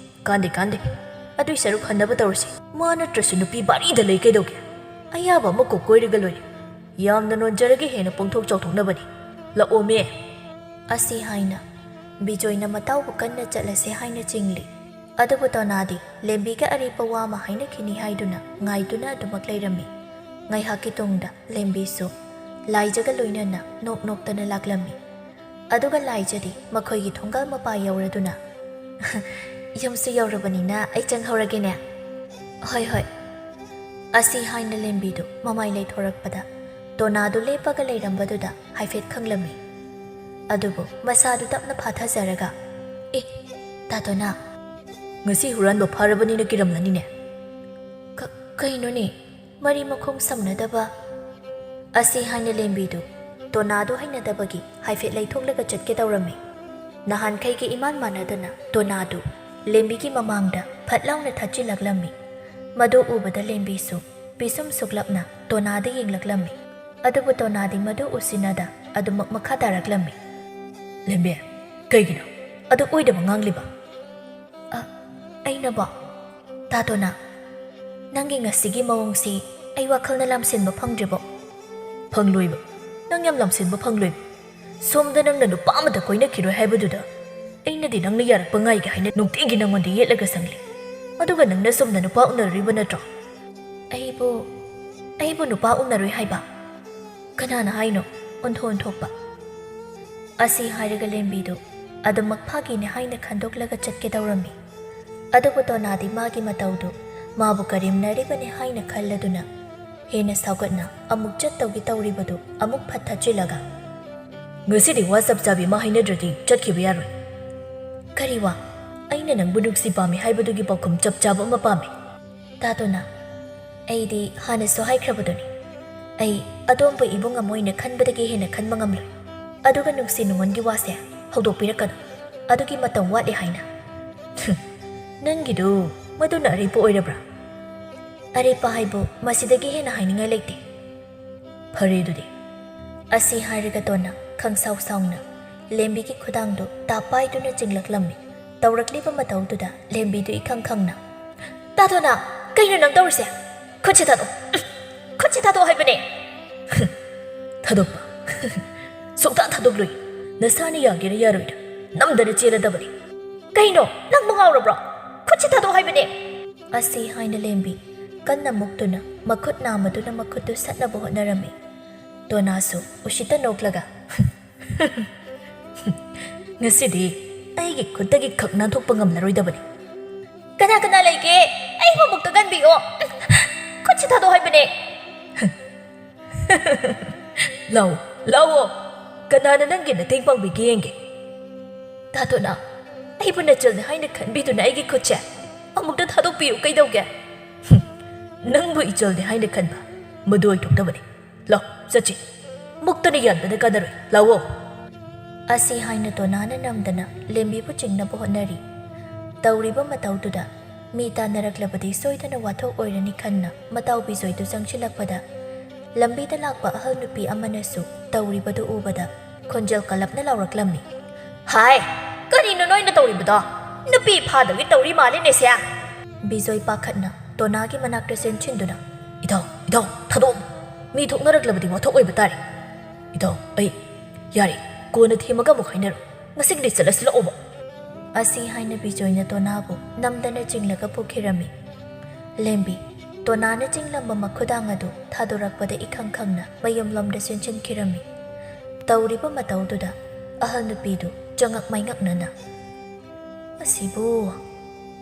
ꯀꯥꯟꯗꯦ, ꯑꯗꯨꯏ ꯁꯔꯨꯛ ꯍꯟꯅꯕ ꯇꯧꯔꯁꯤ꯫ ꯃꯥ ꯅꯠꯇ꯭ꯔꯁꯨ ꯅꯨꯄꯤ ꯕꯥꯔꯤꯗ ꯂꯩ ꯀꯩꯗꯧꯒꯦ? ꯑꯌꯥꯕ ꯑꯃ ꯀꯣꯛ ꯀꯣꯏꯔꯒ ꯂꯣꯏꯔꯦ꯫ ꯌꯥꯝꯅ ꯅꯣꯟꯖꯔꯒ ꯍꯦꯟꯅ ꯄꯣꯡꯊꯣꯛ ꯆꯥꯎꯊꯣꯛꯅꯕꯅꯤ꯫ ꯂꯥꯛꯑꯣꯃꯦ"꯫ ꯑꯁꯤ ꯍꯥꯏꯅ ꯕꯤꯖꯣꯏꯅ ꯃꯇꯥꯎꯕꯨ ꯀꯟꯅ ꯆꯠꯂꯁꯦ ꯍꯥꯏꯅ ꯆꯤꯡꯂꯤ꯫ ꯑꯗꯨꯕꯨ ꯇꯣꯅꯥꯗꯤ ꯂꯦꯝꯕꯤꯒ ꯑꯔꯦꯞꯄ ꯋꯥ ꯑꯃ ꯍꯥꯏꯅꯈꯤꯅꯤ ꯍꯥꯏꯗꯨꯅ ꯉꯥꯏꯗꯨꯅ ꯑꯗꯨꯃꯛ ꯂꯩꯔꯝꯃꯤ꯫ ꯉꯥꯏꯍꯥꯛꯀꯤ ꯇꯨꯡꯗ ꯂꯦꯝꯕꯤꯁꯨ ꯂꯥꯏꯖꯒ ꯂꯣꯏꯅꯅ ꯅꯣꯛ ꯅꯣꯛꯇꯅ ꯂꯥꯛꯂꯝꯃꯤ꯫ ꯑꯗꯨꯒ ꯂꯥꯏꯖꯗꯤ ꯃꯈꯣꯏꯒꯤ ꯊꯣꯡꯒꯥꯜ ꯃꯄꯥ ꯌꯧꯔꯗꯨꯅ "ꯌꯨꯝꯁꯨ ꯌꯧꯔꯕꯅꯤꯅ ꯑꯩ ꯆꯪꯍꯧꯔꯒꯦꯅꯦ"꯫ "ꯍꯣꯏ". ꯑꯁꯤ ꯍꯥꯏꯅ ꯂꯦꯝꯕꯤꯗꯨ ꯃꯃꯥꯏ ꯂꯩꯊꯣꯔꯛꯄꯗ ꯇꯣꯅꯥꯗꯨ ꯂꯦꯞꯄꯒ ꯂꯩꯔꯝꯕꯗꯨꯗ ꯍꯥꯏꯐꯦꯠ ꯈꯪꯂꯝꯃꯤ꯫ ꯑꯗꯨꯕꯨ ꯃꯁꯥꯗꯨ ꯇꯞꯅ ꯐꯥꯊꯖꯔꯒ "ꯇꯥ ꯇꯣꯅꯥ, ꯉꯁꯤ ꯍꯨꯔꯥꯟꯕ ꯐꯥꯔꯕꯅꯤꯅ ꯀꯤꯔꯝꯂꯅꯤꯅꯦ"꯫ "ꯀꯩꯅꯣꯅꯦ, ꯃꯔꯤ ꯃꯈꯣꯡ ꯁꯝꯅꯗꯕ"꯫ ꯑꯁꯤ ꯍꯥꯏꯅ ꯂꯦꯝꯕꯤꯗꯨ ꯇꯣꯅꯥꯗꯨ ꯍꯩꯅꯗꯕꯒꯤ ꯍꯥꯏꯐꯦꯠ ꯂꯩꯊꯣꯛꯂꯒ ꯆꯠꯀꯦ ꯇꯧꯔꯝꯃꯤ꯫ ꯅꯍꯥꯟꯈꯩꯒꯤ ꯏꯃꯥꯟ ꯃꯥꯟꯅꯗꯅ ꯇꯣꯅꯥꯗꯨ ꯂꯦꯝꯕꯤꯒꯤ ꯃꯃꯥꯡꯗ ꯐꯠ ꯂꯥꯎꯅ ꯊꯠꯆꯤꯜꯂꯛꯂꯝꯃꯤ꯫ ꯃꯗꯨ ꯎꯕꯗ ꯂꯦꯝꯕꯤꯁꯨ ꯄꯤꯁꯨꯝ ꯁꯨꯛꯂꯞꯅ ꯇꯣꯅꯥꯗ ꯌꯦꯡꯂꯛꯂꯝꯃꯤ꯫ ꯑꯗꯨꯕꯨ ꯇꯣꯅꯥꯗꯤ ꯃꯗꯨ ꯎꯁꯤꯟꯅꯗ ꯑꯗꯨꯃꯛ ꯃꯈꯥ ꯇꯥꯔꯛꯂꯝꯃꯤ꯫ "ꯂꯦꯝꯕꯤ, ꯀꯩꯒꯤꯅꯣ ꯑꯗꯨ ꯑꯣꯏꯗꯕ ꯉꯥꯡꯂꯤꯕ"꯫ ꯊꯦꯡꯅꯕꯣ ꯇꯥꯇꯣꯅ ꯅꯪꯒꯤ ꯉꯁꯤꯒꯤ ꯃꯑꯣꯡꯁꯤ ꯑꯩ ꯋꯥꯈꯜꯅ ꯂꯥꯝꯁꯤꯟꯕ ꯐꯪꯗ꯭ꯔꯤꯕꯣ ꯐꯪꯂꯣꯏꯕ ꯅꯪ ꯌꯥꯝ ꯂꯥꯝꯁꯤꯟꯕ ꯐꯪꯂꯣꯏꯕ ꯁꯣꯝꯗ ꯅꯪꯅ ꯅꯨꯄꯥ ꯑꯃꯗ ꯀꯣꯏꯅꯈꯤꯔꯣꯏ ꯍꯥꯏꯕꯗꯨꯗ ꯑꯩꯅꯗꯤ ꯅꯪꯅ ꯌꯥꯔꯛꯄ ꯉꯥꯏꯒꯦ ꯍꯥꯏꯅ ꯅꯨꯡꯇꯤꯒꯤ ꯅꯪꯉꯣꯟꯗ ꯌꯦꯠꯂꯒ ꯁꯪꯂꯤ ꯑꯗꯨꯒ ꯅꯪꯅ ꯁꯣꯝꯗ ꯅꯨꯄꯥ ꯎꯅꯔꯤꯕ ꯅꯠꯇ꯭ꯔꯣ ꯑꯩꯕꯨ ꯅꯨꯄꯥ ꯎꯅꯔꯣꯏ ꯍꯥꯏꯕ ꯀꯅꯥꯅ ꯍꯥꯏꯅꯣ ꯑꯣꯟꯊꯣꯛꯄ ꯑꯁꯤ ꯍꯥꯏꯔꯒ ꯂꯦꯝꯕꯤꯗꯨ ꯑꯗꯨꯃꯛ ꯐꯥꯒꯤꯅꯦ ꯍꯥꯏꯅ ꯈꯟꯗꯣꯛꯂꯒ ꯆꯠꯀꯦ ꯇꯧꯔꯝꯃꯤ ꯑꯗꯨꯕꯨ ꯇꯣꯅꯥꯗꯤ ꯃꯥꯒꯤ ꯃꯇꯧꯗꯨ ꯃꯥꯕꯨ ꯀꯔꯦꯝꯅꯔꯤꯕꯅꯤ ꯍꯥꯏꯅ ꯈꯜꯂꯗꯨꯅ ꯍꯦꯟꯅ ꯁꯥꯎꯒꯠꯅ ꯑꯃꯨꯛ ꯆꯠꯇꯧꯒꯤ ꯇꯧꯔꯤꯕꯗꯨ ꯑꯃꯨꯛ ꯐꯠ ꯊꯠꯆꯤꯜꯂꯒ ꯉꯁꯤꯗꯤ ꯋꯥ ꯆꯞ ꯆꯥꯕꯤ ꯑꯃ ꯍꯥꯏꯅꯗ꯭ꯔꯗꯤ ꯆꯠꯈꯤꯕ ꯌꯥꯔꯣꯏ ꯀꯔꯤ ꯋꯥ ꯑꯩꯅ ꯅꯪꯕꯨ ꯅꯨꯡꯁꯤ ꯄꯥꯝꯃꯤ ꯍꯥꯏꯕꯗꯨꯒꯤ ꯄꯥꯎꯈꯨꯝ ꯆꯞ ꯆꯥꯕ ꯑꯃ ꯄꯥꯝꯃꯤ ꯇꯥꯇꯣꯅ ꯑꯩꯗꯤ ꯍꯥꯟꯅꯁꯨ ꯍꯥꯏꯈ꯭ꯔꯕꯗꯨꯅꯤ ꯑꯩ ꯑꯗꯣꯝꯕꯨ ꯏꯕꯨꯡ ꯑꯃ ꯑꯣꯏꯅ ꯈꯟꯕꯗꯒꯤ ꯍꯦꯟꯅ ꯈꯟꯕ ꯉꯝꯂꯣꯏ ꯑꯗꯨꯒ ꯅꯨꯡꯁꯤ ꯅꯨꯡꯉꯣꯟꯒꯤ ꯋꯥꯁꯦ ꯍꯧꯗꯣꯛꯄꯤꯔꯛꯀꯅꯨ ꯑꯗꯨꯒꯤ ꯃꯇꯝ ꯋꯥꯠꯂꯤ ꯍꯥꯏꯅ ꯅꯪꯒꯤꯗꯨ ꯃꯗꯨꯅ ꯑꯔꯦꯞꯄ ꯑꯣꯏꯔꯕ꯭ꯔꯥ ꯑꯔꯦꯞꯄ ꯍꯥꯏꯕꯨ ꯃꯁꯤꯗꯒꯤ ꯍꯦꯟꯅ ꯍꯥꯏꯅꯤꯡꯉꯥꯏ ꯂꯩꯇꯦ ꯐꯔꯦ ꯑꯗꯨꯗꯤ ꯑꯁꯤ ꯍꯥꯏꯔꯒ ꯇꯣꯟꯅ ꯈꯪꯁꯥꯎ ꯁꯥꯎꯅ ꯂꯦꯝꯕꯤꯒꯤ ꯈꯨꯗꯥꯡꯗꯨ ꯇꯥꯞꯄꯥꯏꯗꯨꯅ ꯆꯤꯡꯂꯛꯂꯝꯃꯤ ꯇꯧꯔꯛꯂꯤꯕ ꯃꯇꯧꯗꯨꯗ ꯂꯦꯝꯕꯤꯗꯨ ꯏꯈꯪ ꯈꯪꯅ ꯇꯥꯇꯣꯅ ꯀꯩꯅꯣ ꯅꯪ ꯇꯧꯔꯤꯁꯦ ꯈꯨꯠꯁꯦ ꯊꯥꯗꯣꯛ ꯈꯨꯠꯁꯦ ꯊꯥꯗꯣꯛ ꯍꯥꯏꯕꯅꯦ ꯊꯥꯗꯣꯛꯄ ꯁꯨꯛꯊꯥ ꯊꯥꯗꯣꯛꯂꯣꯏ ꯅꯁꯥꯅ ꯌꯥꯒꯦꯔꯥ ꯌꯥꯔꯣꯏꯔꯥ ꯅꯝꯗꯅ ꯆꯦꯜꯂꯗꯕꯅꯤ ꯀꯩꯅꯣ ꯅꯪꯕꯨ ꯉꯥꯎꯔꯕ꯭ꯔꯣ ꯈꯨꯠꯁꯦ ꯊꯥꯗꯣꯛ ꯍꯥꯏꯕꯅꯦ ꯑꯁꯤ ꯍꯥꯏꯅ ꯂꯦꯝꯕꯤ ꯀꯟꯅ ꯃꯨꯛꯇꯨꯅ ꯃꯈꯨꯠ ꯅꯥꯝꯃꯗꯨꯅ ꯃꯈꯨꯠꯇꯨ ꯁꯠꯅꯕ ꯍꯣꯠꯅꯔꯝꯃꯤ ꯇꯣꯅꯥꯁꯨ ꯎꯁꯤꯠꯇ ꯅꯣꯛꯂꯒ ꯉꯁꯤꯗꯤ ꯑꯩꯒꯤ ꯈꯨꯠꯇꯒꯤ ꯈꯛ ꯅꯥꯟꯊꯣꯛꯄ ꯉꯝꯂꯔꯣꯏꯗꯕꯅꯤ ꯀꯅꯥ ꯂꯩꯒꯦ ꯑꯩꯕꯨ ꯑꯃꯨꯛꯇ ꯀꯟꯕꯤꯌꯣ ꯈꯨꯠꯁꯦ ꯊꯥꯗꯣꯛ ꯍꯥꯏꯕꯅꯦ ꯂꯥꯛꯑꯣ ꯀꯅꯥꯅ ꯅꯪꯒꯤ ꯃꯇꯦꯡ ꯄꯥꯡꯕꯤꯒꯦ ꯌꯦꯡꯒꯦ ꯇꯥꯇꯣꯅ ꯑꯩꯕꯨ ꯅꯆꯜꯅꯦ ꯍꯥꯏꯅ ꯈꯟꯕꯤꯗꯨꯅ ꯑꯩꯒꯤ ꯈꯨꯠꯁꯦ ꯑꯃꯨꯛꯇ ꯊꯥꯗꯣꯛꯄꯤꯌꯨ ꯀꯩꯗꯧꯒꯦ ꯅꯪꯕꯨ ꯏꯆꯜꯅꯦ ꯍꯥꯏꯅ ꯈꯟꯕ ꯃꯗꯨ ꯑꯣꯏꯊꯣꯛꯇꯕꯅꯤ ꯆꯠꯁꯤ ꯃꯨꯛꯇꯅ ꯌꯥꯟꯕꯅ ꯀꯥꯟꯅꯔꯣꯏ ꯂꯥꯛꯑꯣ ꯑꯁꯤ ꯍꯥꯏꯅ ꯇꯣꯅꯥꯅ ꯅꯝꯗꯅ ꯂꯦꯝꯕꯤꯕꯨ ꯆꯤꯡꯅꯕ ꯍꯣꯠꯅꯔꯤ ꯇꯧꯔꯤꯕ ꯃꯇꯧꯗꯨꯗ ꯃꯤ ꯇꯥꯟꯅꯔꯛꯂꯕꯗꯤ ꯁꯣꯏꯗꯅ ꯋꯥꯊꯣꯛ ꯑꯣꯏꯔꯅꯤ ꯈꯟꯅ ꯃꯇꯥꯎ ꯕꯤꯖꯣꯏꯗꯨ ꯆꯪꯁꯤꯜꯂꯛꯄꯗ ꯂꯝꯕꯤꯗ ꯂꯥꯛꯄ ꯑꯍꯜ ꯅꯨꯄꯤ ꯑꯃꯅꯁꯨ ꯇꯧꯔꯤꯕꯗꯨ ꯎꯕꯗ ꯈꯣꯟꯖꯦꯜ ꯀꯜꯂꯞꯅ ꯂꯥꯎꯔꯛꯂꯝꯃꯤ ꯍꯥꯏ ꯀꯔꯤꯅꯣ ꯅꯣꯏꯅ ꯇꯧꯔꯤꯕꯗꯣ ꯅꯨꯄꯤ ꯐꯥꯗꯕꯤ ꯇꯧꯔꯤ ꯃꯥꯜꯂꯤꯅꯦꯁꯦ ꯕꯤꯖꯣꯏ ꯄꯥꯈꯠꯅ ꯇꯣꯅꯥꯒꯤ ꯃꯅꯥꯛꯇ ꯆꯦꯟꯁꯤꯟꯗꯨꯅ ꯏꯙꯧ ꯊꯥꯗꯣꯛꯑꯣ ꯃꯤ ꯊꯣꯛꯅꯔꯛꯂꯕꯗꯤ ꯋꯥꯊꯣꯛ ꯑꯣꯏꯕ ꯇꯥꯔꯦ ꯏꯙꯧ ꯑꯩ ꯌꯥꯔꯦ ꯀꯣꯟꯅ ꯊꯦꯝꯃꯒ ꯑꯃꯨꯛ ꯍꯥꯏꯅꯔꯣ ꯉꯁꯤꯒꯤꯗꯤ ꯆꯠꯂꯁꯤ ꯂꯥꯛꯑꯣꯕ ꯑꯁꯤ ꯍꯥꯏꯅ ꯕꯤꯖꯣꯏꯅ ꯇꯣꯅꯥꯕꯨ ꯅꯝꯗꯅ ꯆꯤꯡꯂꯒ ꯄꯨꯈꯤꯔꯝꯃꯤ ꯂꯦꯝꯕꯤ ꯇꯣꯅꯥꯅ ꯆꯤꯡꯂꯝꯕ ꯃꯈꯨꯗꯥꯡ ꯑꯗꯨ ꯊꯥꯗꯣꯔꯛꯄꯗ ꯏꯈꯪ ꯈꯪꯅ ꯃꯌꯨꯝꯂꯣꯝꯗ ꯆꯦꯟꯁꯤꯟꯈꯤꯔꯝꯃꯤ ꯇꯧꯔꯤꯕ ꯃꯇꯧꯗꯨꯗ ꯑꯍꯜ ꯅꯨꯄꯤꯗꯨ ꯆꯉꯛ ꯃꯥꯏꯉꯛꯅꯅ ꯑꯁꯤꯕꯨ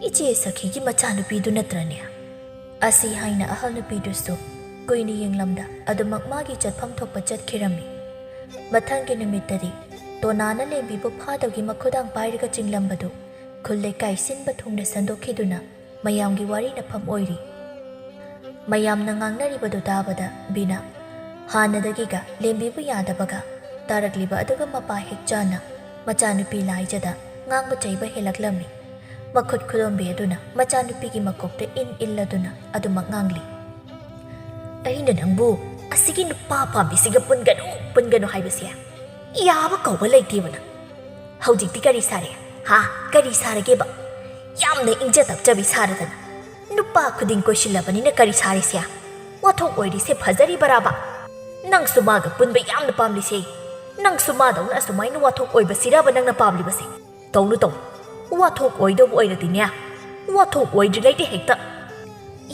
ꯏꯆꯦ ꯁꯈꯤꯒꯤ ꯃꯆꯥꯅꯨꯄꯤꯗꯨ ꯅꯠꯇ꯭ꯔꯅꯦ ꯑꯁꯤ ꯍꯥꯏꯅ ꯑꯍꯜ ꯅꯨꯄꯤꯗꯨꯁꯨ ꯀꯨꯏꯅ ꯌꯦꯡꯂꯝꯗ ꯑꯗꯨꯃꯛ ꯃꯥꯒꯤ ꯆꯠꯐꯝ ꯊꯣꯛꯄ ꯆꯠꯈꯤꯔꯝꯃꯤ ꯃꯊꯪꯒꯤ ꯅꯨꯃꯤꯠꯇꯗꯤ ꯇꯣꯅꯥꯅ ꯂꯦꯝꯕꯤꯕꯨ ꯐꯥꯗꯧꯒꯤ ꯃꯈꯨꯗꯥꯡ ꯄꯥꯏꯔꯒ ꯆꯤꯡꯂꯝꯕꯗꯨ ꯈꯨꯜ ꯂꯩꯀꯥꯏ ꯁꯤꯟꯕ ꯊꯨꯡꯅ ꯁꯟꯗꯣꯛꯈꯤꯗꯨꯅ ꯃꯌꯥꯝꯒꯤ ꯋꯥꯔꯤ ꯅꯐꯝ ꯑꯣꯏꯔꯤ ꯃꯌꯥꯝꯅ ꯉꯥꯡꯅꯔꯤꯕꯗꯨ ꯇꯥꯕꯗ ꯕꯤꯅ ꯍꯥꯟꯅꯗꯒꯤꯒ ꯂꯦꯝꯕꯤꯕꯨ ꯌꯥꯗꯕꯒ ꯇꯥꯔꯛꯂꯤꯕ ꯑꯗꯨꯒ ꯃꯄꯥ ꯍꯦꯛ ꯆꯥꯅ ꯃꯆꯥꯅꯨꯄꯤ ꯂꯥꯏꯖꯗ ꯉꯥꯡꯕ ꯆꯩꯕ ꯍꯦꯜꯂꯛꯂꯝꯃꯤ ꯃꯈꯨꯠ ꯈꯨꯂꯣꯝꯕꯤ ꯑꯗꯨꯅ ꯃꯆꯥꯅꯨꯄꯤꯒꯤ ꯃꯀꯣꯛꯇ ꯏꯜꯂꯗꯨꯅ ꯑꯗꯨꯃꯛ ꯉꯥꯡꯂꯤ ꯑꯩꯅ ꯅꯪꯕꯨ ꯑꯁꯤꯒꯤ ꯅꯨꯄꯥ ꯄꯥꯝꯕꯤꯁꯤꯒ ꯄꯨꯟꯒꯅꯨ ꯍꯥꯏꯕꯁꯦ ꯌꯥꯕ ꯀꯧꯕ ꯂꯩꯇꯦꯕꯅ ꯍꯧꯖꯤꯛꯇꯤ ꯀꯔꯤ ꯁꯥꯔꯦ ꯀꯔꯤ ꯁꯥꯔꯒꯦꯕ ꯌꯥꯝꯅ ꯏꯪꯖ ꯇꯞꯆꯕꯤ ꯁꯥꯔꯗꯅ ꯅꯨꯄꯥ ꯈꯨꯗꯤꯡ ꯀꯣꯏꯁꯤꯜꯂꯕꯅꯤꯅ ꯀꯔꯤ ꯁꯥꯔꯤꯁꯦ ꯋꯥꯊꯣꯛ ꯑꯣꯏꯔꯤꯁꯦ ꯐꯖꯔꯤꯕꯔꯥꯕ ꯅꯪꯁꯨ ꯃꯥꯒ ꯄꯨꯟꯕ ꯌꯥꯝꯅ ꯄꯥꯝꯂꯤꯁꯦ ꯅꯪꯁꯨ ꯃꯥꯗꯧꯅ ꯑꯁꯨꯃꯥꯏꯅ ꯋꯥꯊꯣꯛ ꯑꯣꯏꯕꯁꯤꯔꯕ ꯅꯪꯅ ꯄꯥꯝꯂꯤꯕꯁꯦ ꯇꯧꯅꯨ ꯋꯥꯊꯣꯛ ꯑꯣꯏꯗꯧꯕ ꯑꯣꯏꯔꯗꯤꯅꯦ ꯋꯥꯊꯣꯛ ꯑꯣꯏꯗ꯭ꯔꯤꯉꯩꯗ ꯍꯦꯛꯇ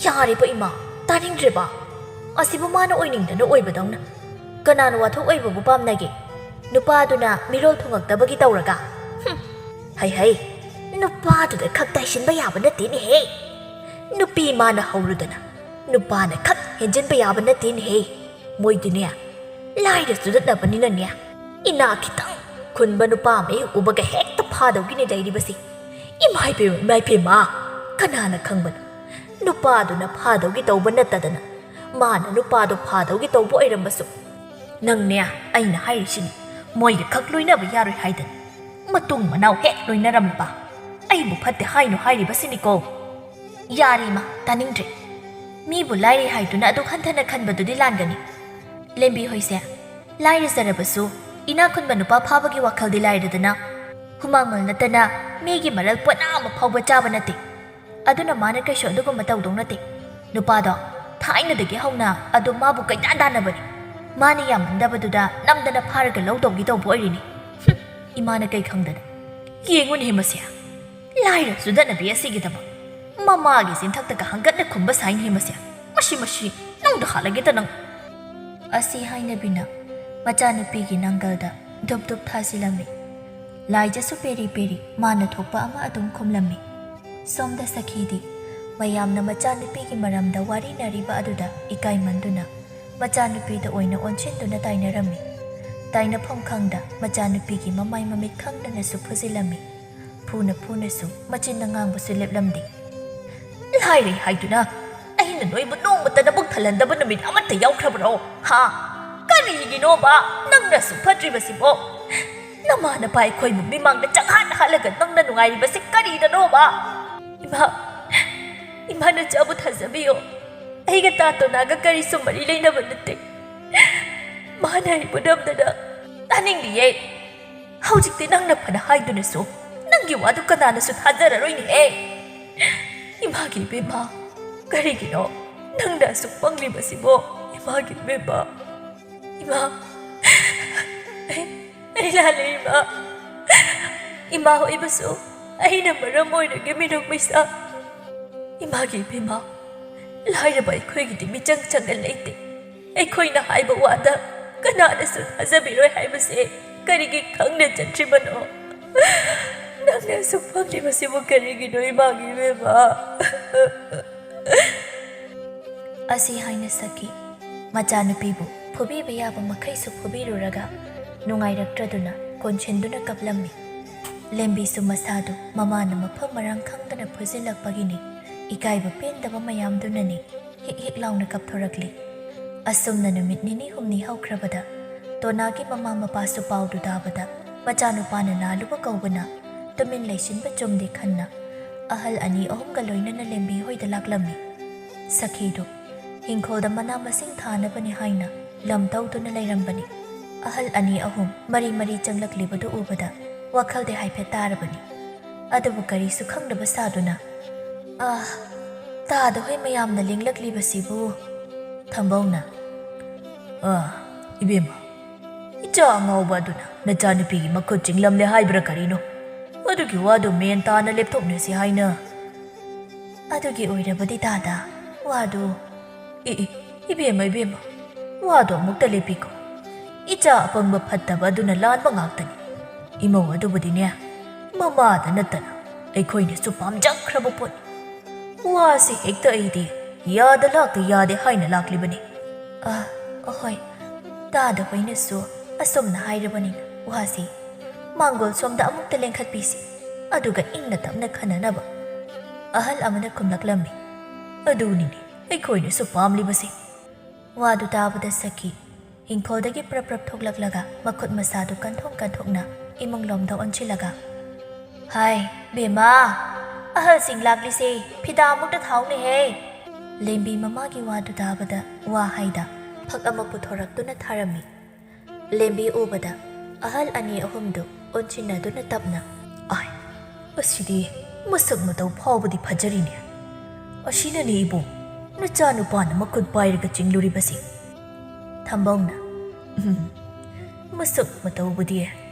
ꯌꯥꯔꯦꯕ ꯏꯃꯥ ꯇꯥꯅꯤꯡꯗ꯭ꯔꯦꯕ ꯑꯁꯤꯕꯨ ꯃꯥꯅ ꯑꯣꯏꯅꯤꯡꯗꯅ ꯑꯣꯏꯕꯗꯧꯅ ꯀꯅꯥꯅ ꯋꯥꯊꯣꯛ ꯑꯣꯏꯕꯕꯨ ꯄꯥꯝꯅꯒꯦ ꯅꯨꯄꯥꯗꯨꯅ ꯃꯤꯔꯣꯜ ꯊꯨꯡꯉꯛꯇꯕꯒꯤ ꯇꯧꯔꯒ ꯍꯩ ꯅꯨꯄꯥꯗꯨꯗ ꯈꯛ ꯇꯥꯏꯁꯤꯟꯕ ꯌꯥꯕ ꯅꯠꯇꯦꯅꯦꯍꯦ ꯅꯨꯄꯤ ꯃꯥꯅ ꯍꯧꯔꯨꯗꯅ ꯅꯨꯄꯥꯅ ꯈꯛ ꯍꯦꯟꯖꯤꯟꯕ ꯌꯥꯕ ꯅꯠꯇꯦꯅꯦꯍꯦ ꯃꯣꯏꯗꯨꯅꯦ ꯂꯥꯏꯔ ꯆꯨꯗꯠꯅꯕꯅꯤꯅꯅꯦ ꯏꯅꯥ ꯈꯤꯇꯪ ꯈꯨꯟꯕ ꯅꯨꯄꯥ ꯑꯃ ꯍꯦꯛ ꯎꯕꯒ ꯍꯦꯛꯇ ꯐꯥꯗꯧꯒꯤꯅꯦ ꯂꯩꯔꯤꯕꯁꯤ ꯏꯃꯥꯏꯄꯦꯝꯃ ꯀꯅꯥꯅ ꯈꯪꯕꯅꯣ ꯅꯨꯄꯥꯗꯨꯅ ꯐꯥꯗꯧꯒꯤ ꯇꯧꯕ ꯅꯠꯇꯗꯅ ꯃꯥꯅ ꯅꯨꯄꯥꯗꯣ ꯐꯥꯗꯧꯒꯤ ꯇꯧꯕ ꯑꯣꯏꯔꯝꯕꯁꯨ ꯅꯪꯅꯦ ꯑꯩꯅ ꯍꯥꯏꯔꯤꯁꯤꯅꯤ ꯃꯣꯏꯒ ꯈꯛ ꯂꯣꯏꯅꯕ ꯌꯥꯔꯣꯏ ꯍꯥꯏꯗꯅ ꯃꯇꯨꯡ ꯃꯅꯥꯎ ꯍꯦꯛ ꯂꯣꯏꯅꯔꯝꯂꯕ ꯑꯩꯕꯨ ꯐꯠꯇꯦ ꯍꯥꯏꯅꯣ ꯍꯥꯏꯔꯤꯕꯁꯤꯅꯤꯀꯣ ꯌꯥꯔꯤꯃ ꯇꯥꯅꯤꯡꯗ꯭ꯔꯦ ꯃꯤꯕꯨ ꯂꯥꯏꯔꯩ ꯍꯥꯏꯗꯨꯅ ꯑꯗꯨꯛ ꯍꯟꯊꯅ ꯈꯟꯕꯗꯨꯗꯤ ꯂꯥꯟꯒꯅꯤ ꯂꯦꯝꯕꯤ ꯍꯣꯏꯁꯦ ꯂꯥꯏꯔꯖꯔꯕꯁꯨ ꯏꯅꯥꯛ ꯈꯨꯟꯕ ꯅꯨꯄꯥ ꯐꯥꯕꯒꯤ ꯋꯥꯈꯜꯗꯤ ꯂꯥꯏꯔꯗꯅ ꯍꯨꯃꯥꯡꯃꯜ ꯅꯠꯇꯅ ꯃꯤꯒꯤ ꯃꯔꯜ ꯄꯣꯠꯅꯥ ꯑꯃ ꯐꯥꯎꯕ ꯆꯥꯕ ꯅꯠꯇꯦ ꯑꯗꯨꯅ ꯃꯥꯅ ꯀꯩꯁꯨ ꯑꯗꯨꯒꯨꯝꯕ ꯇꯧꯗꯧ ꯅꯠꯇꯦ ꯅꯨꯄꯥꯗꯣ ꯊꯥꯏꯅꯗꯒꯤ ꯍꯧꯅ ꯑꯗꯨ ꯃꯥꯕꯨ ꯀꯩꯗꯥ ꯗꯥꯟꯅꯕꯅꯤ ꯃꯥꯅ ꯌꯥꯝꯃꯟꯗꯕꯗꯨꯗ ꯅꯝꯗꯅ ꯐꯥꯔꯒ ꯂꯧꯗꯧꯒꯤ ꯇꯧꯕ ꯑꯣꯏꯔꯤꯅꯤ ꯏꯃꯥꯅ ꯀꯩ ꯈꯪꯗꯅ ꯌꯦꯡꯉꯨꯅꯦ ꯃꯁꯦ ꯂꯥꯏꯔꯁꯨ ꯗꯅꯕꯤ ꯑꯁꯤꯒꯤꯗꯃꯛ ꯃꯃꯥꯒꯤ ꯆꯤꯟꯊꯛꯇꯒ ꯍꯪꯒꯠꯅ ꯈꯨꯝꯕ ꯁꯥꯏꯅꯦ ꯃꯁꯦ ꯃꯁꯤ ꯅꯪꯗ ꯍꯥꯠꯂꯒꯦꯗ ꯅꯪ ꯑꯁꯤ ꯍꯥꯏꯅꯕꯤꯅ ꯃꯆꯥꯅꯨꯄꯤꯒꯤ ꯅꯪꯒꯜꯗ ꯗꯨꯞ ꯗꯨꯞ ꯊꯥꯖꯤꯜꯂꯝꯃꯤ ꯂꯥꯏꯖꯁꯨ ꯄꯦꯔꯤ ꯄꯦꯔꯤ ꯃꯥꯅ ꯊꯣꯛꯄ ꯑꯃ ꯑꯗꯨꯝ ꯈꯨꯝꯂꯝꯃꯤ ꯁꯣꯝꯗ ꯁꯈꯤꯗꯤ ꯃꯌꯥꯝꯅ ꯃꯆꯥꯅꯨꯄꯤꯒꯤ ꯃꯔꯝꯗ ꯋꯥꯔꯤꯅꯔꯤꯕ ꯑꯗꯨꯗ ꯏꯀꯥꯏꯃꯟꯗꯨꯅ ꯃꯆꯥꯅꯨꯄꯤꯗ ꯑꯣꯏꯅ ꯑꯣꯟꯁꯤꯟꯗꯨꯅ ꯇꯥꯏꯅꯔꯝꯃꯤ ꯇꯥꯏꯅꯐꯝ ꯈꯪꯗ ꯃꯆꯥꯅꯨꯄꯤꯒꯤ ꯃꯃꯥꯏ ꯃꯃꯤꯠ ꯈꯪꯗꯅꯁꯨ ꯐꯨꯖꯤꯜꯂꯝꯃꯤ ꯐꯨꯅꯁꯨ ꯃꯆꯤꯟꯅ ꯉꯥꯡꯕꯁꯨ ꯂꯦꯞꯂꯝꯗꯦ ꯂꯥꯏꯔꯩ ꯍꯥꯏꯗꯨꯅ ꯑꯩꯅ ꯅꯣꯏꯕꯨ ꯅꯣꯡꯃꯇ ꯅꯕꯨꯛ ꯊꯜꯍꯟꯗꯕ ꯅꯨꯃꯤꯠ ꯑꯃꯠꯇ ꯌꯥꯎꯈ꯭ꯔꯕꯔꯣ ꯍꯥ ꯀꯔꯤꯒꯤꯅꯣꯕ ꯅꯪꯅ ꯁꯨꯛ ꯐꯠꯇ꯭ꯔꯤꯕꯁꯤꯕꯣ ꯅꯃꯥ ꯅꯄꯥ ꯑꯩꯈꯣꯏꯕꯨ ꯃꯤꯃꯥꯡꯗ ꯆꯪꯍꯠ ꯍꯠꯂꯒ ꯅꯪꯅ ꯅꯨꯡꯉꯥꯏꯔꯤꯕꯁꯤ ꯀꯔꯤꯗꯅꯣꯕ ꯏꯃꯥ ꯅꯆꯥꯕꯨ ꯊꯥꯖꯕꯤꯌꯣ ꯑꯩꯒ ꯇꯥꯇꯣꯅꯥꯒ ꯀꯔꯤꯁꯨ ꯃꯔꯤ ꯂꯩꯅꯕ ꯅꯠꯇꯦ ꯃꯥꯅ ꯑꯩꯕꯨ ꯅꯝꯗꯅ ꯇꯥꯅꯤꯡꯗꯤꯌꯦ ꯍꯧꯖꯤꯛꯇꯤ ꯅꯪꯅ ꯐꯅ ꯍꯥꯏꯗꯨꯅꯁꯨ ꯅꯪꯒꯤ ꯋꯥꯗꯨ ꯀꯅꯥꯅꯁꯨ ꯊꯥꯖꯔꯔꯣꯏꯅꯦꯍꯦ 이마기 이마 그리기노 낭다 숙방리바시보 이마기 이마 이라리 이마 호이바수 아이나 마라모이르게 미룩미사 이마기 이마 라이르바 이코이기디 미짱짱가 레이테 에코이나 하이바 와다 그나나수 하자비로이 하이바세 그리기 강내 짠트리바노 낭나 숙방리바시보 그리기노 이마기 이마 ꯑꯁꯤ ꯍꯥꯏꯅ ꯁꯛꯈꯤ ꯃꯆꯥꯅꯨꯄꯤꯕꯨ ꯐꯨꯕꯤꯕ ꯌꯥꯕ ꯃꯈꯩꯁꯨ ꯐꯨꯕꯤꯔꯨꯔꯒ ꯅꯨꯡꯉꯥꯏꯔꯛꯇ꯭ꯔꯗꯨꯅ ꯀꯣꯟꯁꯤꯟꯗꯨꯅ ꯀꯞꯂꯝꯃꯤ ꯂꯦꯝꯕꯤꯁꯨ ꯃꯁꯥꯗꯨ ꯃꯃꯥꯅ ꯃꯐꯝ ꯃꯔꯥꯡ ꯈꯪꯗꯅ ꯐꯨꯖꯤꯜꯂꯛꯄꯒꯤꯅꯤ ꯏꯀꯥꯏꯕ ꯄꯦꯟꯗꯕ ꯃꯌꯥꯝꯗꯨꯅꯅꯤ ꯍꯤꯛ ꯍꯤꯛ ꯂꯥꯎꯅ ꯀꯞꯊꯣꯔꯛꯂꯤ ꯑꯁꯨꯝꯅ ꯅꯨꯃꯤꯠ ꯅꯤꯅꯤ ꯍꯨꯝꯅꯤ ꯍꯧꯈ꯭ꯔꯕꯗ ꯇꯣꯅꯥꯒꯤ ꯃꯃꯥ ꯃꯄꯥꯁꯨ ꯄꯥꯎꯗꯨ ꯇꯥꯕꯗ ꯃꯆꯥꯅꯨꯄꯥꯅ ꯅꯥꯂꯨꯕ ꯀꯧꯕꯅ ꯇꯨꯃꯤꯟ ꯂꯩꯁꯤꯟꯕ ꯆꯨꯝꯗꯦ ꯈꯟꯅ ꯑꯍꯜ ꯑꯅꯤ ꯑꯍꯨꯝꯒ ꯂꯣꯏꯅꯅ ꯂꯦꯝꯕꯤ ꯍꯣꯏꯗ ꯂꯥꯛꯂꯝꯃꯤ ꯁꯈꯤꯗꯨ ꯍꯤꯡꯈꯣꯜꯗ ꯃꯅꯥ ꯃꯁꯤꯡ ꯊꯥꯅꯕꯅꯤ ꯍꯥꯏꯅ ꯂꯝ ꯇꯧꯗꯨꯅ ꯂꯩꯔꯝꯕꯅꯤ ꯑꯍꯜ ꯑꯅꯤ ꯑꯍꯨꯝ ꯃꯔꯤ ꯃꯔꯤ ꯆꯪꯂꯛꯂꯤꯕꯗꯨ ꯎꯕꯗ ꯋꯥꯈꯜꯗꯤ ꯍꯥꯏꯐꯦꯠ ꯇꯥꯔꯕꯅꯤ ꯑꯗꯨꯕꯨ ꯀꯔꯤꯁꯨ ꯈꯪꯗꯕ ꯁꯥꯗꯨꯅ ꯇꯥꯗ ꯍꯣꯏ ꯃꯌꯥꯝꯅ ꯂꯦꯡꯂꯛꯂꯤꯕꯁꯤꯕꯨ ꯊꯝꯕꯧꯅ ꯏꯕꯦꯝꯃ ꯏꯆꯥ ꯑꯉꯥꯎꯕ ꯑꯗꯨꯅ ꯅꯆꯥꯅꯨꯄꯤꯒꯤ ꯃꯈꯨꯠ ꯆꯤꯡꯂꯝꯂꯦ ꯍꯥꯏꯕ꯭ꯔꯥ ꯀꯔꯤꯅꯣ ꯑꯗꯨꯒꯤ ꯋꯥꯗꯨ ꯃꯦꯟ ꯇꯥꯅ ꯂꯦꯞꯊꯣꯛꯅꯁꯤ ꯍꯥꯏꯅ ꯑꯗꯨꯒꯤ ꯑꯣꯏꯔꯕꯗꯤ ꯇꯥꯗ ꯋꯥꯗꯨ 이베마 와도 ꯑꯃꯨꯛꯇ ꯂꯦꯞꯄꯤꯀꯣ 이자 ꯑꯄꯪꯕ ꯐꯠꯇꯕ ꯑꯗꯨꯅ ꯂꯥꯟꯕ ꯉꯥꯛꯇꯅꯤ 이모 ꯑꯗꯨꯕꯨꯗꯤꯅꯦ ꯃꯃꯥꯗ ꯅꯠꯇꯅ ꯑꯩꯈꯣꯏꯅꯁꯨ ꯄꯥꯝꯖꯈ꯭ꯔꯕ ꯄꯣꯠꯅꯤ ꯋꯥꯁꯤ ꯍꯦꯛꯇ ꯑꯩꯗꯤ ꯌꯥꯗ ꯂꯥꯛꯇ ꯌꯥꯗꯦ ꯍꯥꯏꯅ ꯂꯥꯛꯂꯤꯕꯅꯤ ꯍꯣꯏ ꯇꯥꯗ ꯍꯣꯏꯅꯁꯨ ꯑꯁꯨꯝꯅ ꯍꯥꯏꯔꯕꯅꯤꯅ ꯋꯥꯁꯤ ꯃꯥꯡꯒꯣꯜ ꯁꯣꯝꯗ ꯑꯃꯨꯛꯇ ꯂꯦꯡꯈꯠꯄꯤꯁꯤ ꯑꯗꯨꯒ ꯏꯪꯅ ꯇꯞꯅ ꯈꯟꯅꯅꯕ ꯑꯍꯜ ꯑꯃꯅ ꯈꯨꯝꯂꯛꯂꯝꯃꯤ ꯑꯗꯨꯅꯤꯅꯦ ꯑꯩꯈꯣꯏꯅꯁꯨ ꯄꯥꯝꯂꯤꯕꯁꯤ ꯋꯥꯗꯨ ꯇꯥꯕꯗ ꯁꯈꯤ ꯍꯤꯡꯈꯣꯜꯗꯒꯤ ꯄ꯭ꯔꯞ ꯊꯣꯛꯂꯛꯂꯒ ꯃꯈꯨꯠ ꯃꯁꯥꯗꯨ ꯀꯟꯊꯣꯛꯅ ꯏꯃꯨꯡꯂꯣꯝꯗ ꯑꯣꯟꯁꯤꯜꯂꯒ ꯍꯥꯏ ꯕꯦꯃꯥ ꯑꯍꯜꯁꯤꯡ ꯂꯥꯛꯂꯤꯁꯦ ꯐꯤꯗꯥ ꯑꯃꯨꯛꯇ ꯊꯥꯎꯅꯦꯍꯦ ꯂꯦꯝꯕꯤ ꯃꯃꯥꯒꯤ ꯋꯥꯗꯨ ꯇꯥꯕꯗ ꯋꯥ ꯍꯥꯏꯗ ꯐꯛ ꯑꯃ ꯄꯨꯊꯣꯔꯛꯇꯨꯅ ꯊꯥꯔꯝꯃꯤ ꯂꯦꯝꯕꯤ ꯎꯕꯗ ꯑꯍꯜ ꯑꯅꯤ ꯑꯍꯨꯝꯗꯨ ꯑꯣꯟꯁꯤꯟꯅꯗꯨꯅ ꯇꯞꯅ ꯑꯁꯤꯗꯤ ꯃꯁꯛ ꯃꯇꯧ ꯐꯥꯎꯕꯗꯤ ꯐꯖꯔꯤꯅꯦ ꯑꯁꯤꯅꯅꯦ ꯏꯕꯨꯡ ꯅꯆꯥꯅꯨꯄꯥꯅ ꯃꯈꯨꯠ ꯄꯥꯏꯔꯒ ꯆꯤꯡꯂꯨꯔꯤꯕꯁꯤ ꯊꯝꯕꯧꯅ ꯃꯁꯛ ꯃꯇꯧꯕꯨꯗꯤ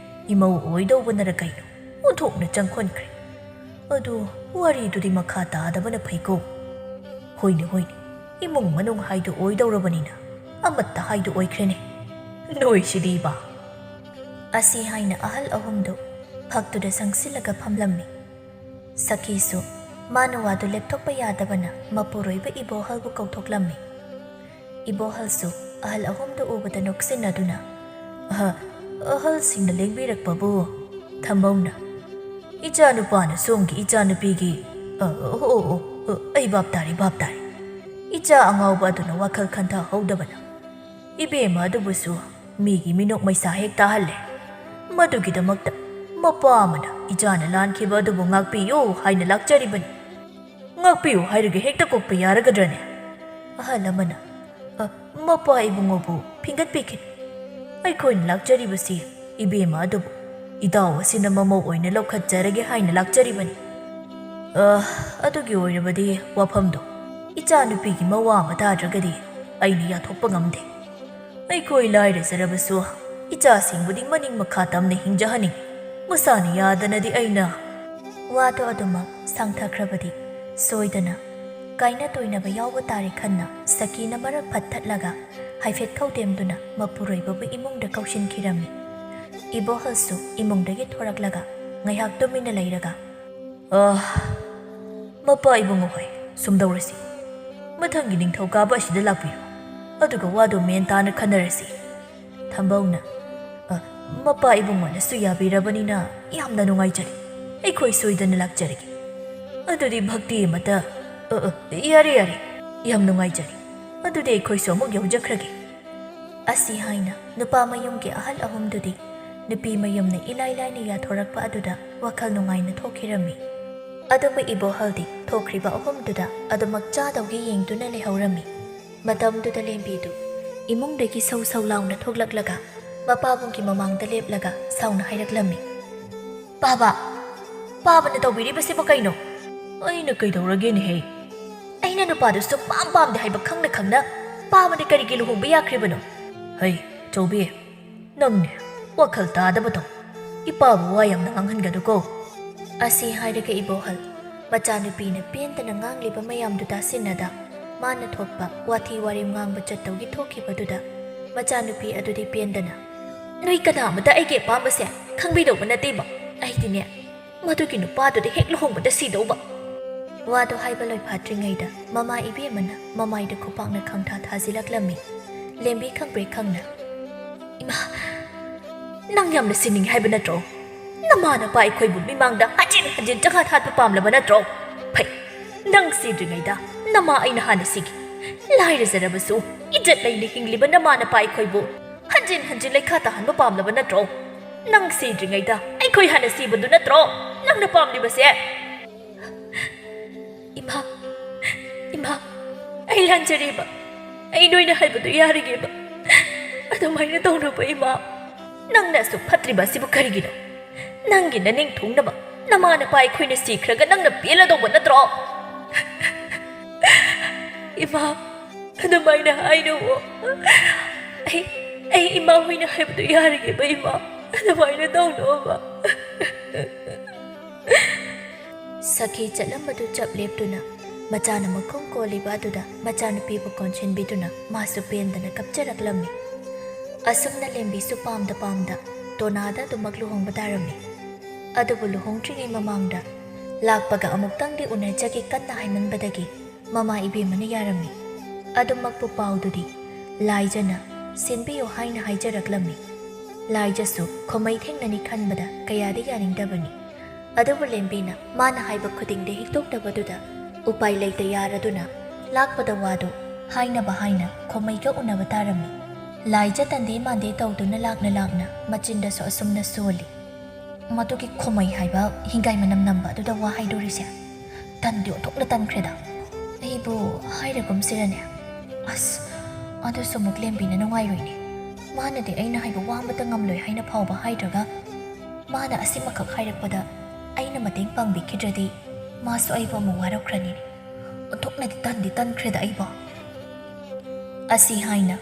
ꯏꯃꯧ ꯑꯣꯏꯗꯧꯕꯅꯔ ꯀꯩꯅꯣ ꯑꯣꯟꯊꯣꯛꯅ ꯆꯪꯈꯣꯟꯈ꯭ꯔꯦ ꯑꯗꯨ ꯋꯥꯔꯤꯗꯨꯗꯤ ꯃꯈꯥ ꯇꯥꯗꯕꯅ ꯐꯩꯀꯣ ꯍꯣꯏꯅꯦ ꯏꯃꯨꯡ ꯃꯅꯨꯡ ꯍꯥꯏꯗꯨ ꯑꯣꯏꯗꯧꯔꯕꯅꯤꯅ ꯑꯃꯠꯇ ꯍꯥꯏꯗꯨ ꯑꯣꯏꯈ꯭ꯔꯦꯅꯦ ꯅꯣꯏꯁꯤꯗꯤꯕ ꯑꯁꯤ ꯍꯥꯏꯅ ꯑꯍꯜ ꯑꯍꯨꯝꯗꯨ ꯐꯛꯇꯨꯗ ꯁꯪꯁꯤꯜꯂꯒ ꯐꯝꯂꯝꯃꯤ ꯁꯈꯤꯁꯨ ꯃꯥꯅ ꯋꯥꯗꯨ ꯂꯦꯞꯊꯣꯛꯄ ꯌꯥꯗꯕꯅ ꯃꯄꯨꯔꯣꯏꯕ ꯏꯕꯣꯍꯜꯕꯨ ꯀꯧꯊꯣꯛꯂꯝꯃꯤ ꯏꯕꯣꯍꯜꯁꯨ ꯑꯍꯜ ꯑꯍꯨꯝꯗꯨ ꯎꯕꯗ ꯅꯣꯛꯁꯤꯟꯅꯗꯨꯅ ꯑꯍꯜꯁꯤꯡꯅ ꯂꯦꯡꯕꯤꯔꯛꯄꯕꯨ ꯊꯝꯕꯧꯅ ꯏꯆꯥꯅꯨꯄꯥꯅ ꯁꯣꯝꯒꯤ ꯏꯆꯥꯅꯨꯄꯤꯒꯤ ꯑꯩ ꯚꯥꯞ ꯇꯥꯔꯦ ꯏꯆꯥ ꯑꯉꯥꯎꯕ ꯑꯗꯨꯅ ꯋꯥꯈꯜ ꯈꯟꯊꯍꯧꯗꯕꯅ 이베마 ꯑꯗꯨꯕꯨꯁꯨ ꯃꯤꯒꯤ ꯃꯤꯅꯣꯛ ꯃꯩꯁꯥ ꯍꯦꯛ ꯇꯥꯍꯜꯂꯦ ꯃꯗꯨꯒꯤꯗꯃꯛꯇ ꯃꯄꯥ ꯑꯃꯅ ꯏꯆꯥꯅ ꯂꯥꯟꯈꯤꯕ ꯑꯗꯨꯕꯨ ꯉꯥꯛꯄꯤꯌꯨ ꯍꯥꯏꯅ ꯂꯥꯛꯆꯔꯤꯕꯅꯤ ꯉꯥꯛꯄꯤꯌꯨ ꯍꯥꯏꯔꯒ ꯍꯦꯛꯇ ꯀꯣꯛꯄ ꯌꯥꯔꯒꯗ꯭ꯔꯅꯦ ꯑꯍꯜ ꯑꯃꯅ ꯃꯄꯥ ꯏꯕꯨꯡꯉꯣꯕꯨ ꯐꯤꯡꯒꯠꯄꯤꯈꯤꯅꯤ ꯑꯩꯈꯣꯏꯅ ꯂꯥꯛꯆꯔꯤꯕꯁꯤ 이베마 ꯑꯗꯨꯕꯨ ꯏꯗꯥꯎ ꯑꯁꯤꯅ ꯃꯃꯧ ꯑꯣꯏꯅ ꯂꯧꯈꯠꯆꯔꯒꯦ ꯍꯥꯏꯅ ꯂꯥꯛꯆꯔꯤꯕꯅꯤ ꯑꯗꯨꯒꯤ ꯑꯣꯏꯔꯕꯗꯤ ꯋꯥꯐꯝꯗꯣ ꯏꯆꯥ ꯅꯨꯄꯤꯒꯤ ꯃꯋꯥ ꯑꯃ ꯇꯥꯗ꯭ꯔꯒꯗꯤ ꯑꯩꯅ ꯌꯥꯊꯣꯛꯄ ꯉꯝꯗꯦ ꯑꯩꯈꯣꯏ ꯂꯥꯏꯔꯖꯔꯕꯁꯨ ꯏꯆꯥꯁꯤꯡꯕꯨꯗꯤ ꯃꯅꯤꯡ ꯃꯈꯥ ꯇꯝꯅ ꯍꯤꯡꯖꯍꯟꯅꯤꯡꯉꯤ ꯃꯁꯥꯅ ꯌꯥꯗꯅꯗꯤ ꯑꯩꯅ ꯋꯥꯗꯣ ꯑꯗꯨꯃꯛ ꯁꯥꯡꯊꯈ꯭ꯔꯕꯗꯤ ꯁꯣꯏꯗꯅ ꯀꯥꯏꯅ ꯇꯣꯏꯅꯕ ꯌꯥꯎꯕ ꯇꯥꯔꯦ ꯈꯟꯅ ꯁꯈꯤꯅ ꯃꯔꯛ ꯐꯠꯊꯠꯂꯒ ꯍꯥꯏꯐꯦꯠ ꯈꯧꯇꯦꯝꯗꯨꯅ ꯃꯄꯨꯔꯣꯏꯕꯕꯨ ꯏꯃꯨꯡꯗ ꯀꯧꯁꯤꯟꯈꯤꯔꯝꯃꯤ ꯏꯕꯣꯍꯜꯁꯨ ꯏꯃꯨꯡꯗꯒꯤ ꯊꯣꯔꯛꯂꯒ ꯉꯥꯏꯍꯥꯛ ꯇꯨꯃꯤꯟꯅ ꯂꯩꯔꯒ ꯃꯄꯥ ꯏꯕꯨꯡꯉꯣ ꯍꯣꯏ ꯁꯨꯝꯗꯧꯔꯁꯤ ꯃꯊꯪꯒꯤ ꯅꯤꯡꯊꯧꯀꯥꯕ ꯑꯁꯤꯗ ꯂꯥꯛꯄꯤꯔꯣ ꯑꯗꯨꯒ ꯋꯥꯗꯣ ꯃꯦꯟ ꯇꯥꯅ ꯈꯟꯅꯔꯁꯤ ꯊꯝꯕꯧꯅ ꯃꯄꯥ ꯏꯕꯨꯡꯉꯣꯅꯁꯨ ꯌꯥꯕꯤꯔꯕꯅꯤꯅ ꯌꯥꯝꯅ ꯅꯨꯡꯉꯥꯏꯖꯔꯤ ꯑꯩꯈꯣꯏ ꯁꯣꯏꯗꯅ ꯂꯥꯛꯆꯔꯒꯦ ꯑꯗꯨꯗꯤ ꯚꯛꯇꯤ ꯑꯃꯇ ꯌꯥꯔꯦ ꯌꯥꯝ ꯅꯨꯡꯉꯥꯏꯖꯔꯤ ꯑꯗꯨꯗꯤ ꯑꯩꯈꯣꯏꯁꯨ ꯑꯃꯨꯛ ꯌꯧꯖꯈ꯭ꯔꯒꯦ ꯑꯁꯤ ꯍꯥꯏꯅ ꯅꯨꯄꯥ ꯃꯌꯨꯝꯒꯤ ꯑꯍꯜ ꯑꯍꯨꯝꯗꯨꯗꯤ ꯅꯨꯄꯤ ꯃꯌꯨꯝꯅ ꯏꯂꯥꯏ ꯂꯥꯏꯅ ꯌꯥꯊꯣꯔꯛꯄ ꯑꯗꯨꯗ ꯋꯥꯈꯜ ꯅꯨꯡꯉꯥꯏꯅ ꯊꯣꯛꯈꯤꯔꯝꯃꯤ ꯑꯗꯨꯕꯨ ꯏꯕꯣꯍꯜꯗꯤ ꯊꯣꯛꯈ꯭ꯔꯤꯕ ꯑꯍꯨꯝꯗꯨꯗ ꯑꯗꯨꯃꯛ ꯆꯥꯗꯧꯒꯤ ꯌꯦꯡꯗꯨꯅ ꯂꯩꯍꯧꯔꯝꯃꯤ ꯃꯇꯝꯗꯨꯗ ꯂꯦꯝꯕꯤꯗꯨ ꯏꯃꯨꯡꯗꯒꯤ ꯁꯧ ꯁꯧ ꯂꯥꯎꯅ ꯊꯣꯛꯂꯛꯂꯒ ꯃꯄꯥꯕꯨꯡꯒꯤ ꯃꯃꯥꯡꯗ ꯂꯦꯞꯂꯒ ꯁꯥꯎꯅ ꯍꯥꯏꯔꯛꯂꯝꯃꯤ ꯄꯥꯕꯅ ꯇꯧꯕꯤꯔꯤꯕꯁꯤꯕꯨ ꯀꯩꯅꯣ ꯑꯩꯅ ꯀꯩꯗꯧꯔꯒꯦꯅꯦꯍꯦ ꯑꯩꯅ ꯅꯨꯄꯥꯗꯨ ꯁꯨꯛꯄꯥꯝ ꯄꯥꯝꯗꯦ ꯍꯥꯏꯕ ꯈꯪꯅ ꯈꯪꯅ ꯄꯥꯕꯅ ꯀꯔꯤꯒꯤ ꯂꯨꯍꯣꯡꯕ ꯌꯥꯈ꯭ꯔꯤꯕꯅꯣ ꯍꯩ ꯆꯧꯕꯤ ꯅꯪꯅꯦ ꯋꯥꯈꯜ ꯇꯥꯗꯕꯗꯣ ꯏꯄꯥꯕꯨ ꯋꯥ ꯌꯥꯝꯅ ꯉꯥꯡꯍꯟꯒꯅꯨꯀꯣ ꯑꯁꯤ ꯍꯥꯏꯔꯒ ꯏꯕꯣꯍꯜ ꯃꯆꯥꯅꯨꯄꯤꯅ ꯄꯦꯟꯗꯅ ꯉꯥꯡꯂꯤꯕ ꯃꯌꯥꯝꯗꯨ ꯇꯥꯁꯤꯟꯅꯗ ꯃꯥꯅ ꯊꯣꯛꯄ ꯋꯥꯊꯤ ꯋꯥꯔꯦꯝ ꯉꯥꯡꯕ ꯆꯠꯇꯧꯒꯤ ꯊꯣꯛꯈꯤꯕꯗꯨꯗ ꯃꯆꯥꯅꯨꯄꯤ ꯑꯗꯨꯗꯤ ꯄꯦꯟꯗꯅ ꯅꯣꯏ ꯀꯅꯥꯃꯇ ꯑꯩꯒꯤ ꯑꯄꯥꯝꯕꯁꯦ ꯈꯪꯕꯤꯗꯧꯕ ꯅꯠꯇꯦꯕ ꯑꯩꯗꯤꯅꯦ ꯃꯗꯨꯒꯤ ꯅꯨꯄꯥꯗꯨꯗ ꯍꯦꯛ ꯂꯨꯍꯣꯡꯕꯗ ꯁꯤꯗꯧꯕ ꯋꯥꯗꯣ ꯍꯥꯏꯕ ꯂꯣꯏꯐꯥꯠꯇ꯭ꯔꯤꯉꯩꯗ ꯃꯃꯥ ꯏꯕꯦꯝꯃꯅ ꯃꯃꯥꯏꯗ ꯈꯨꯄꯥꯛꯅ ꯈꯪꯊꯥ ꯊꯥꯖꯤꯜꯂꯛꯂꯝꯃꯤ ꯂꯦꯝꯕꯤ ꯈꯪꯕ꯭ꯔꯦ ꯈꯪꯅ ꯏꯃꯥ ꯅꯪ ꯌꯥꯝꯅ ꯁꯤꯅꯤꯡꯉꯤ ꯍꯥꯏꯕ ꯅꯠꯇ꯭ꯔꯣ ꯅꯃꯥꯅꯄꯥ ꯑꯩꯈꯣꯏꯕꯨ ꯃꯤꯃꯥꯡꯗ ꯍꯟꯖꯤꯟ ꯆꯪꯉꯥ ꯊꯥꯠꯄ ꯄꯥꯝꯂꯕ ꯅꯠꯇ꯭ꯔꯣ ꯐꯩ ꯅꯪ ꯁꯤꯗ꯭ꯔꯤꯉꯩꯗ ꯅꯃꯥ ꯑꯩꯅ ꯍꯥꯟꯅ ꯁꯤꯈꯤ ꯂꯥꯏꯔꯖꯔꯕꯁꯨ ꯏꯖꯠ ꯂꯩꯅ ꯍꯤꯡꯂꯤꯕ ꯅꯃꯥꯅꯄꯥ ꯑꯩꯈꯣꯏꯕꯨ ꯍꯟꯖꯤꯟ ꯂꯩꯈꯥ ꯇꯥꯍꯟꯕ ꯄꯥꯝꯂꯕ ꯅꯠꯇ꯭ꯔꯣ ꯅꯪ ꯁꯤꯗ꯭ꯔꯤꯉꯩꯗ ꯑꯩꯈꯣꯏ ꯍꯥꯟꯅ ꯁꯤꯕꯗꯨ ꯅꯠꯇ꯭ꯔꯣ ꯅꯪꯅ ꯄꯥꯝꯂꯤꯕꯁꯦ ꯏꯃꯥ ꯑꯩ ꯂꯥꯟꯖꯔꯦꯕ ꯑꯩ ꯅꯣꯏꯅ ꯍꯥꯏꯕꯗꯨ ꯌꯥꯔꯒꯦꯕ ꯑꯗꯨꯃꯥꯏꯅ ꯇꯧꯅꯕ ꯏꯃꯥ ꯅꯪꯅ ꯑꯁꯨꯛ ꯐꯠꯇ꯭ꯔꯤꯕ ꯑꯁꯤꯕꯨ ꯀꯔꯤꯒꯤꯅꯣ ꯅꯪꯒꯤ ꯅꯅꯤꯡ ꯊꯨꯡꯅꯕ ꯅꯃꯥꯅꯄꯥ ꯑꯩꯈꯣꯏꯅ ꯁꯤꯈ꯭ꯔꯒ ꯅꯪꯅ ꯄꯦꯜꯂꯗꯧꯕ ꯅꯠꯇ꯭ꯔꯣ ꯏꯃꯥ ꯑꯗꯨꯃꯥꯏꯅ ꯍꯥꯏꯅꯨꯋꯣ ꯑꯩ ꯏꯃꯥ ꯍꯣꯏꯅ ꯍꯥꯏꯕꯗꯨ ꯌꯥꯔꯒꯦꯕ ꯏꯃꯥ ꯑꯗꯨꯃꯥꯏꯅ ꯇꯧꯅꯣꯕ ꯁꯈꯤ ꯆꯠꯂꯝꯕꯗꯨ ꯆꯞ ꯂꯦꯞꯇꯨꯅ ꯃꯆꯥꯅ ꯃꯈꯣꯡ ꯀꯣꯜꯂꯤꯕ ꯑꯗꯨꯗ ꯃꯆꯥꯅꯨꯄꯤꯕꯨ ꯀꯣꯟꯁꯤꯟꯕꯤꯗꯨꯅ ꯃꯥꯁꯨ ꯄꯦꯟꯗꯅ ꯀꯞꯆꯔꯛꯂꯝꯃꯤ ꯑꯁꯨꯝꯅ ꯂꯦꯝꯕꯤꯁꯨ ꯄꯥꯝꯗ ꯇꯣꯅꯥꯗ ꯑꯗꯨꯃꯛ ꯂꯨꯍꯣꯡꯕ ꯇꯥꯔꯝꯃꯤ ꯑꯗꯨꯕꯨ ꯂꯨꯍꯣꯡꯗ꯭ꯔꯤꯉꯩ ꯃꯃꯥꯡꯗ ꯂꯥꯛꯄꯒ ꯑꯃꯨꯛꯇꯪꯗꯤ ꯎꯅꯖꯒꯦ ꯀꯟꯅ ꯍꯥꯏꯃꯟꯕꯗꯒꯤ ꯃꯃꯥ ꯏꯕꯦꯝꯃꯅ ꯌꯥꯔꯝꯃꯤ ꯑꯗꯨꯃꯛꯄꯨ ꯄꯥꯎꯗꯨꯗꯤ ꯂꯥꯏꯖꯅ ꯁꯤꯟꯕꯤꯌꯨ ꯍꯥꯏꯅ ꯍꯥꯏꯖꯔꯛꯂꯝꯃꯤ ꯂꯥꯏꯖꯁꯨ ꯈꯣꯃꯩ ꯊꯦꯡꯅꯅꯤ ꯈꯟꯕꯗ ꯀꯌꯥꯗꯤ ꯌꯥꯅꯤꯡꯗꯕꯅꯤ ꯑꯗꯨꯕꯨ ꯂꯦꯝꯕꯤꯅ ꯃꯥꯅ ꯍꯥꯏꯕ ꯈꯨꯗꯤꯡꯗ ꯍꯤꯛꯇꯣꯛꯇꯕꯗꯨꯗ ꯎꯄꯥꯏ ꯂꯩꯇ ꯌꯥꯔꯗꯨꯅ ꯂꯥꯛꯄꯗ ꯋꯥꯗꯨ ꯍꯥꯏꯅꯕ ꯍꯥꯏꯅ ꯈꯣꯃꯩꯒ ꯎꯅꯕ ꯇꯥꯔꯝꯃꯤ ꯂꯥꯏꯖ ꯇꯟꯗꯦ ꯃꯥꯟꯗꯦ ꯇꯧꯗꯨꯅ ꯂꯥꯛꯅ ꯃꯆꯤꯟꯗꯁꯨ ꯑꯁꯨꯝꯅ ꯁꯣꯜꯂꯤ ꯃꯗꯨꯒꯤ ꯈꯣꯃꯩ ꯍꯥꯏꯕ ꯍꯤꯡꯒꯥꯏ ꯃꯅꯝ ꯅꯝꯕ ꯑꯗꯨꯗ ꯋꯥ ꯍꯥꯏꯗꯣꯔꯤꯁꯦ ꯇꯟꯗꯤ ꯑꯣꯟꯊꯣꯛꯅ ꯇꯟꯈ꯭ꯔꯦꯗ ꯑꯩꯕꯨ ꯍꯥꯏꯔꯒꯨꯝꯁꯤꯔꯅꯦ ꯑꯁ ꯑꯗꯨꯁꯨ ꯑꯃꯨꯛ ꯂꯦꯝꯕꯤꯅ ꯅꯨꯡꯉꯥꯏꯔꯣꯏꯅꯦ ꯃꯥꯅꯗꯤ ꯑꯩꯅ ꯍꯥꯏꯕ ꯋꯥ ꯑꯃꯇ ꯉꯝꯂꯣꯏ ꯍꯥꯏꯅ ꯐꯥꯎꯕ ꯍꯥꯏꯗ꯭ꯔꯒ ꯃꯥꯅ ꯑꯁꯤꯃꯈꯛ ꯍꯥꯏꯔꯛꯄꯗ ꯑꯩꯅ ꯃꯇꯦꯡ ꯄꯥꯡꯕꯤꯈꯤꯗ꯭ꯔꯗꯤ ꯃꯥꯁꯨ ꯑꯩꯕꯨ ꯑꯃꯨꯛ ꯋꯥꯔꯧꯈ꯭ꯔꯅꯤꯅꯦ ꯑꯣꯟꯊꯣꯛꯅꯗꯤ ꯇꯟꯈ꯭ꯔꯦꯗ ꯑꯩꯕꯨ ꯑꯁꯤ ꯍꯥꯏꯅ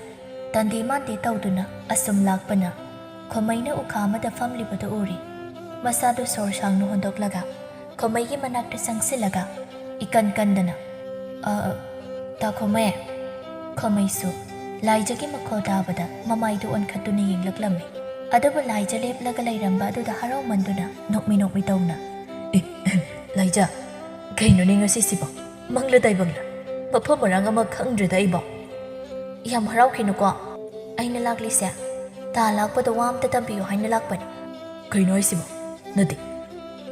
ꯇꯟꯗꯦ ꯃꯥꯟꯗꯦ ꯇꯧꯗꯨꯅ ꯑꯁꯨꯝ ꯂꯥꯛꯄꯅ ꯈꯣꯃꯩꯅ ꯎꯈꯥ ꯑꯃꯗ ꯐꯝꯂꯤꯕꯗꯨ ꯎꯔꯤ ꯃꯁꯥꯗꯨ ꯁꯣꯔ ꯁꯥꯡꯅ ꯍꯣꯟꯗꯣꯛꯂꯒ ꯈꯣꯃꯩꯒꯤ ꯃꯅꯥꯛꯇ ꯆꯪꯁꯤꯜꯂꯒ ꯏꯀꯟ ꯀꯟꯗꯅ ꯇꯥ ꯈꯣꯃꯩ ꯈꯣꯃꯩꯁꯨ ꯂꯥꯏꯖꯒꯤ ꯃꯈꯣꯜ ꯇꯥꯕꯗ ꯃꯃꯥꯏꯗꯨ ꯑꯣꯟꯈꯠꯇꯨꯅ ꯌꯦꯡꯂꯛꯂꯝꯃꯤ ꯑꯗꯨꯕꯨ ꯂꯥꯏꯖ ꯂꯦꯞꯂꯒ ꯂꯩꯔꯝꯕ ꯑꯗꯨꯗ ꯍꯔꯥꯎꯃꯟꯗꯨꯅ ꯅꯣꯛꯃꯤ ꯇꯧꯅ ꯂꯥꯏꯖ ꯀꯩꯅꯣꯅꯦ ꯉꯁꯤꯁꯤꯕꯣ ꯃꯪꯂ ꯇꯥꯏꯕꯪꯂ ꯃꯐꯝ ꯃꯔꯥꯡ ꯑꯃ ꯈꯪꯗ꯭ꯔꯦꯗ ꯑꯩꯕꯣ ꯌꯥꯝ ꯍꯔꯥꯎꯈꯤꯅꯨꯀꯣ ꯑꯩꯅ ꯂꯥꯛꯂꯤꯁꯦ ꯇꯥ ꯂꯥꯛꯄꯗ ꯋꯥ ꯑꯝꯇ ꯇꯝꯕꯤꯌꯨ ꯍꯥꯏꯅ ꯂꯥꯛꯄꯅꯤ ꯀꯩꯅꯣ ꯍꯥꯏꯁꯤꯕꯣ ꯅꯠꯇꯦ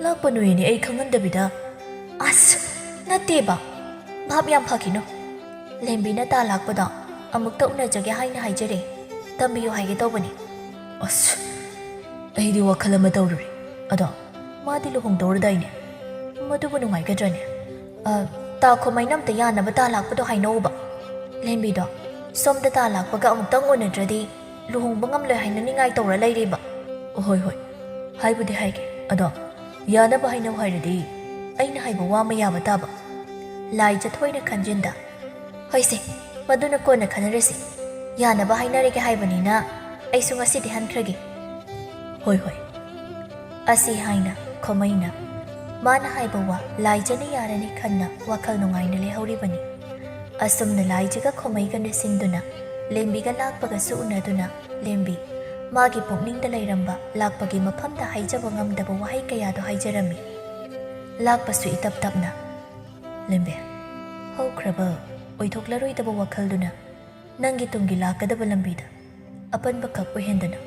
ꯂꯥꯛꯄ ꯅꯣꯏꯅꯦ ꯑꯩ ꯈꯪꯍꯟꯗꯕꯤꯗ ꯑꯁ ꯅꯠꯇꯦꯕ ꯚꯥꯞ ꯌꯥꯝ ꯐꯈꯤꯅꯨ ꯂꯦꯝꯕꯤꯅ ꯇꯥ ꯂꯥꯛꯄꯗ ꯑꯃꯨꯛꯇ ꯎꯅꯖꯒꯦ ꯍꯥꯏꯅ ꯍꯥꯏꯖꯔꯦ ꯇꯝꯕꯤꯌꯨ ꯍꯥꯏꯒꯦ ꯇꯧꯕꯅꯤ ꯑꯁ ꯑꯩꯗꯤ ꯋꯥꯈꯜ ꯑꯃ ꯇꯧꯔꯨꯔꯦ ꯑꯗꯣ ꯃꯥꯗꯤ ꯂꯨꯍꯣꯡꯗꯧꯔꯗꯥꯏꯅꯦ ꯃꯗꯨꯕꯨ ꯅꯨꯡꯉꯥꯏꯒꯗ꯭ꯔꯅꯦ ꯇꯥ ꯈꯣꯃꯩꯅ ꯑꯝꯇ ꯌꯥꯅꯕ ꯇꯥ ꯂꯥꯛꯄꯗꯣ ꯍꯥꯏꯅꯧꯕ ꯂꯦꯝꯕꯤꯗꯣ ꯁꯣꯝꯗ ꯇꯥ ꯂꯥꯛꯄꯒ ꯑꯃꯨꯛꯇꯪ ꯎꯅꯗ꯭ꯔꯗꯤ ꯂꯨꯍꯣꯡꯕ ꯉꯝꯂꯣꯏ ꯍꯥꯏꯅ ꯅꯤꯡꯉꯥꯏ ꯇꯧꯔ ꯂꯩꯔꯦꯕ ꯍꯣꯏ ꯍꯥꯏꯕꯨꯗꯤ ꯍꯥꯏꯒꯦ ꯑꯗꯣ ꯌꯥꯅꯕ ꯍꯥꯏꯅꯧ ꯍꯥꯏꯔꯗꯤ ꯑꯩꯅ ꯍꯥꯏꯕ ꯋꯥ ꯑꯃ ꯌꯥꯕ ꯇꯥꯕ ꯂꯥꯏꯖ ꯊꯣꯏꯅ ꯈꯟꯖꯤꯟꯗ ꯍꯣꯏꯁꯦ ꯃꯗꯨꯅ ꯀꯣꯟꯅ ꯈꯟꯅꯔꯁꯤ ꯌꯥꯅꯕ ꯍꯥꯏꯅꯔꯒꯦ ꯍꯥꯏꯕꯅꯤꯅ ꯑꯩꯁꯨ ꯉꯁꯤꯗꯤ ꯍꯟꯈ꯭ꯔꯒꯦ ꯍꯣꯏ ꯍꯣꯏ ꯑꯁꯤ ꯍꯥꯏꯅ ꯈꯣꯃꯩꯅ ꯃꯥꯅ ꯍꯥꯏꯕ ꯋꯥ ꯂꯥꯏꯖꯅ ꯌꯥꯔꯅꯤ ꯈꯟꯅ ꯋꯥꯈꯜ ꯅꯨꯡꯉꯥꯏꯅ ꯂꯩꯍꯧꯔꯤꯕꯅꯤ ꯑꯁꯨꯝꯅ ꯂꯥꯏꯖꯒ ꯈꯣꯃꯩꯒ ꯅꯤꯡꯁꯤꯡꯗꯨꯅ ꯂꯦꯝꯕꯤꯒ ꯂꯥꯛꯄꯒꯁꯨ ꯎꯅꯗꯨꯅ ꯂꯦꯝꯕꯤ ꯃꯥꯒꯤ ꯄꯨꯛꯅꯤꯡꯗ ꯂꯩꯔꯝꯕ ꯂꯥꯛꯄꯒꯤ ꯃꯐꯝꯗ ꯍꯥꯏꯖꯕ ꯉꯝꯗꯕ ꯋꯥꯍꯩ ꯀꯌꯥꯗꯣ ꯍꯥꯏꯖꯔꯝꯃꯤ ꯂꯥꯛꯄꯁꯨ ꯏꯇꯞ ꯇꯞꯅ ꯂꯦꯝꯕꯤ ꯍꯧꯈ꯭ꯔꯕ ꯑꯣꯏꯊꯣꯛꯂꯔꯣꯏꯗꯕ ꯋꯥꯈꯜꯗꯨꯅ ꯅꯪꯒꯤ ꯇꯨꯡꯒꯤ ꯂꯥꯛꯀꯗꯕ ꯂꯝꯕꯤꯗ ꯑꯄꯟꯕ ꯈꯛ ꯑꯣꯏꯍꯟꯗꯅ